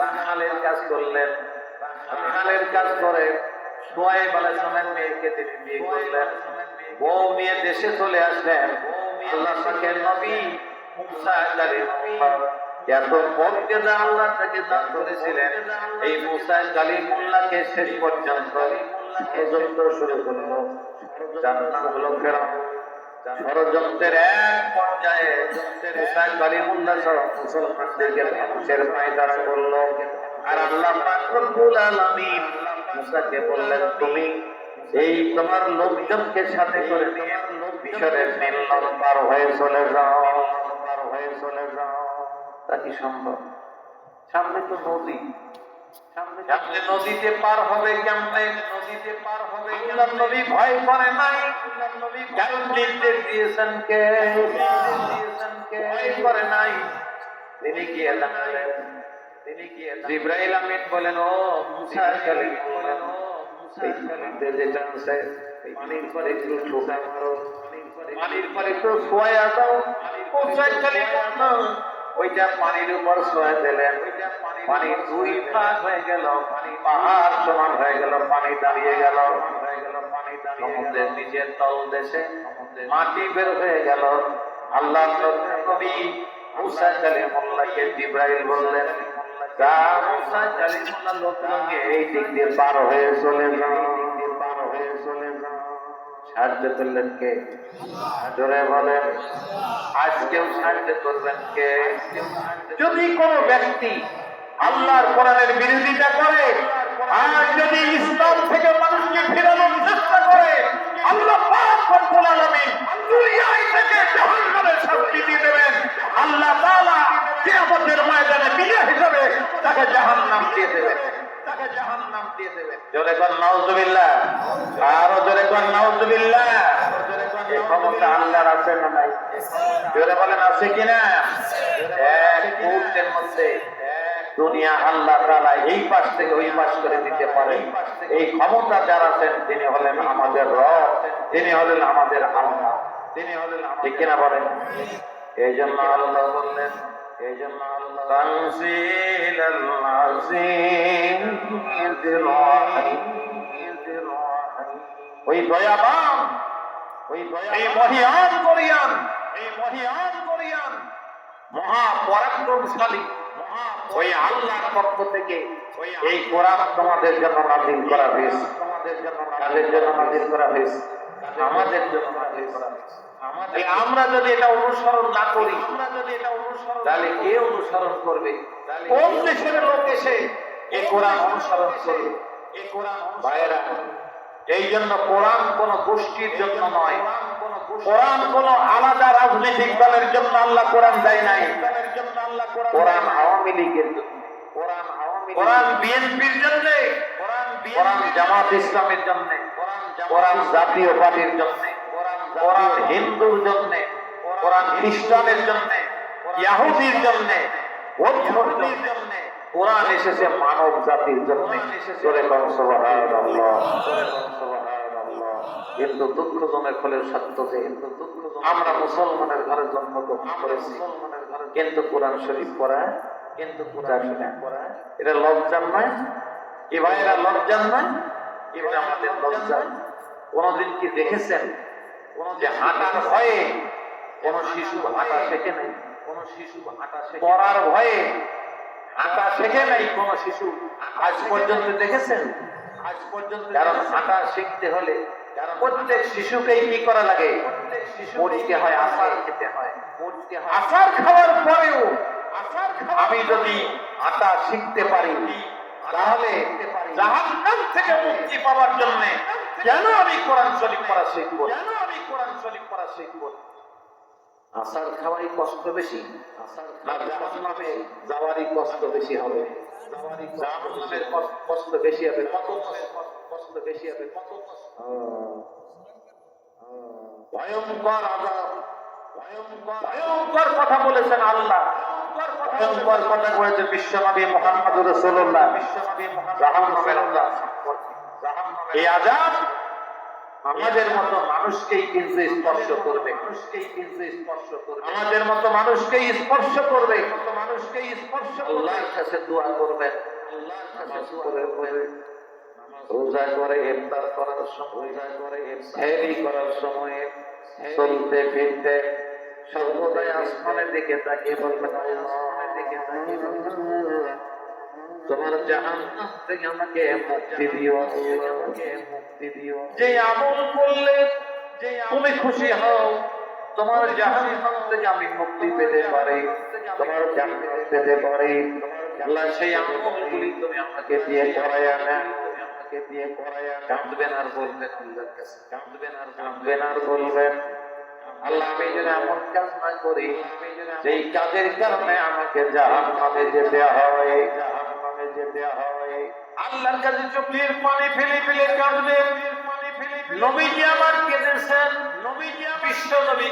[SPEAKER 1] রাখালের কাজ করলেন। রাখালের কাজ করে শুআয়ব আলাইহিস সালামের মেয়েকে তিনি বিয়ে করলেন। বউ নিয়ে দেশে চলে আসলেন। আল্লাহ পাকের নবী মুসা কালিমুল্লাহ এত মর্যাদা আল্লাহ তাকে দান করেছিলেন, এই মুসা কালিমুল্লাহকে শেষ পর্যন্ত ষড়যন্ত্র শুরু করলো। যার নাম হলো ফেরাউন। ষড়যন্ত্রের এক পর্যায়ে মুসা কালিমুল্লাহ সহ মুসলমানদেরকে ধ্বংসের পায়তারা করলো। আর আল্লাহ পাক রব্বুল আলামিন মুসাকে বললেন, তুমি এই তোমার লোকজনকে সাথে করে নিয়ে মিশরের নীল নদ পার হয়ে চলে যাও। তা কি সম্ভব? সামনে তো নদী, সামনে নদীতে পার হবে কেমনে? আল্লাহর নবী ভয় করে নাই, কারণ নির্দেশ দিয়েছেন কে? ভয় করে নাই। তিনি গিয়ে দাঁড়ালেন। জিবরাইল আমিন বলেন, ও মুসা কালিমুল্লাহ, যেটা আছে পানির পরে একটু ঠোকা মারো, পানির পরে একটু ছোঁয়া দাও। মুসা কালিমুল্লাহ ওইটা পানির উপর ছোঁয়া দিলেন। পানি দুই ভাগ হয়ে গেল, পাহাড় সমান হয়ে গেল, পানি দাঁড়িয়ে গেল। সমুদ্রের নিচের তল দেশে মাটি বের হয়ে গেল। আল্লাহর নবী মুসা কালিমুল্লাহকে জিবরাইল বললেন, যা মুসা কালিমুল্লাহ লোকজনকে এই দিক দিয়ে পার হয়ে চলে যাও। সাহায্য করলেন কে? জোরে বলেন, আজকেও সাহায্য করবেন কে? যদি কোন ব্যক্তি আল্লাহর কোরআনের বিরোধিতা করে আর যদি ইসলাম থেকে মানুষকে ফেরানোর চেষ্টা করে, আল্লাহ পাক রব্বুল আলামিন দুনিয়ায় থেকে জাহান্নামের শাস্তি দিয়ে দেবেন। আল্লাহ তাআলা কিয়ামতের ময়দানে বিজয় হিসেবে তাকে জাহান্নাম দিয়ে দেবেন। জোরে কোন নাউজুবিল্লাহ, আরো জোরে কোন নাউজুবিল্লাহ। এই ক্ষমতা আল্লাহর আছে না নাই? জোরে বলেন, আছে কিনা? এক মুহূর্তের মধ্যে দুনিয়া আল্লাহ তাআলা এই পাশ থেকে ওই পাশ করে দিতে পারে। এই ক্ষমতা যার আছেন তিনি হলেন আমাদের রব, তিনি হলেন আমাদের আল্লাহ, তিনি হলেন, ঠিক কিনা বলেন? এই জন্য আল্লাহ বললেন, এই জন্য আল্লাহ তানজিলাল আযীম, ওই দয়াবান, এই মহিয়ান করিয়ান, মহা পরাক্রমশালী ওই আল্লাহর পক্ষ থেকে এই কোরআন তোমাদের জন্য নাযিল করা হয়েছে। কাদের জন্য নাযিল করা হয়েছে? আমাদের জন্য নাযিল করা হয়েছে। আমরা যদি এটা অনুসরণ না করি তাহলে কে অনুসরণ করবে? কোন দেশের লোক এসে এই কোরআন অনুসরণ করবে? ভাইয়েরা, এই জন্য কোরআন কোন গোষ্ঠীর জন্য নয়, কোরআন কোন আলাদা রাজনৈতিক দলের জন্য আল্লাহ কোরআন দেয় নাই। কোরআন আওয়ামী লীগের জন্য, কোরআন বিএনপির জন্য, কোরআন জামাত ইসলামের জন্য, কোরআন জাতীয় পার্টির জন্য, কোরআন হিন্দুর জন্য, কোরআন খ্রিস্টানের জন্য, ইহুদির জন্য, বৌদ্ধদের জন্য। কোরআন এসেছে মানব জাতির জন্য। কিন্তু দুঃখজনক হলেও সত্য যে আমরা মুসলমানের ঘরে জন্মগ্রহণ করেছি, কিন্তু কোরআন শরীফ পড়া কিন্তু এটা লজ্জার নয়? এ ভাইয়েরা লজ্জার নয়? এটা আমাদের লজ্জা। কোনদিন কি দেখেছেন যে হাঁটার ভয়ে কোন শিশু হাঁটা শেখে নাই? পড়ার ভয়ে হাঁটা শেখে নাই কোন শিশু আজ পর্যন্ত দেখেছেন? কারণ হাঁটা শিখতে হলে প্রত্যেক শিশুকেই কি করা লাগে? পড়তে হয়, আসার খেতে হয়। আসার খাওয়ার পরেও আমি যদি আটা শিখতে পারি তাহলে জাহান্নাম থেকে মুক্তি পাওয়ার জন্য কেন আমি কোরআন শরীফ পড়া শিখবো? আসার খাওয়াই কষ্ট বেশি না জাহান্নামে যাওয়ারই কষ্ট বেশি হবে? জাহান্নামের কষ্ট বেশি হবে, কষ্ট বেশি হবে। ভয়ঙ্কর আযাব, ভয়ঙ্কর কথা বলেছেন আল্লাহ, ভয়ঙ্কর কথা বলেছেন বিশ্বনবী মুহাম্মদুর রাসূলুল্লাহ। জাহান্নামের আযাব, এই আযাব আমাদের মতো মানুষকেই কিন্তু স্পর্শ করবে, আমাদের মতো মানুষকেই স্পর্শ করবে। আল্লাহর কাছে দোয়া করবেন, রোজা করে ইফতার করার সময়, সেহরি করার সময়, চলতে ফিরতে সর্বদাই আসমানের দিকে তাকিয়ে বলবেন, তোমার জাহান্নাম থেকে আমাকে মুক্তি দিও, মুক্তি দিও। যে আমল করলে তুমি খুশি হও, তোমার জাহান্নাম থেকে আমি মুক্তি পেতে পারি, তোমার জান্নাত পেতে পারি। আল্লাহ সেই আমলগুলি তুমি আমাকে দিয়ে করায়া নেন, কাঁদবেন আর বলবেন আল্লাহর কাছে, কাঁদবেন আর বলবেন, আল্লাহ আমি যেন এমন কাজ না করি যেই কাজের কারণে আমাকে জাহান্নামে যেতে হয়, জাহান্নামে যেতে হয়। আল্লাহর কাছে চোখের পানি ফেলে ফেলে কাঁদবেন। নবীজি আমার কেঁদেছেন, নবীজি বিশ্ব নবী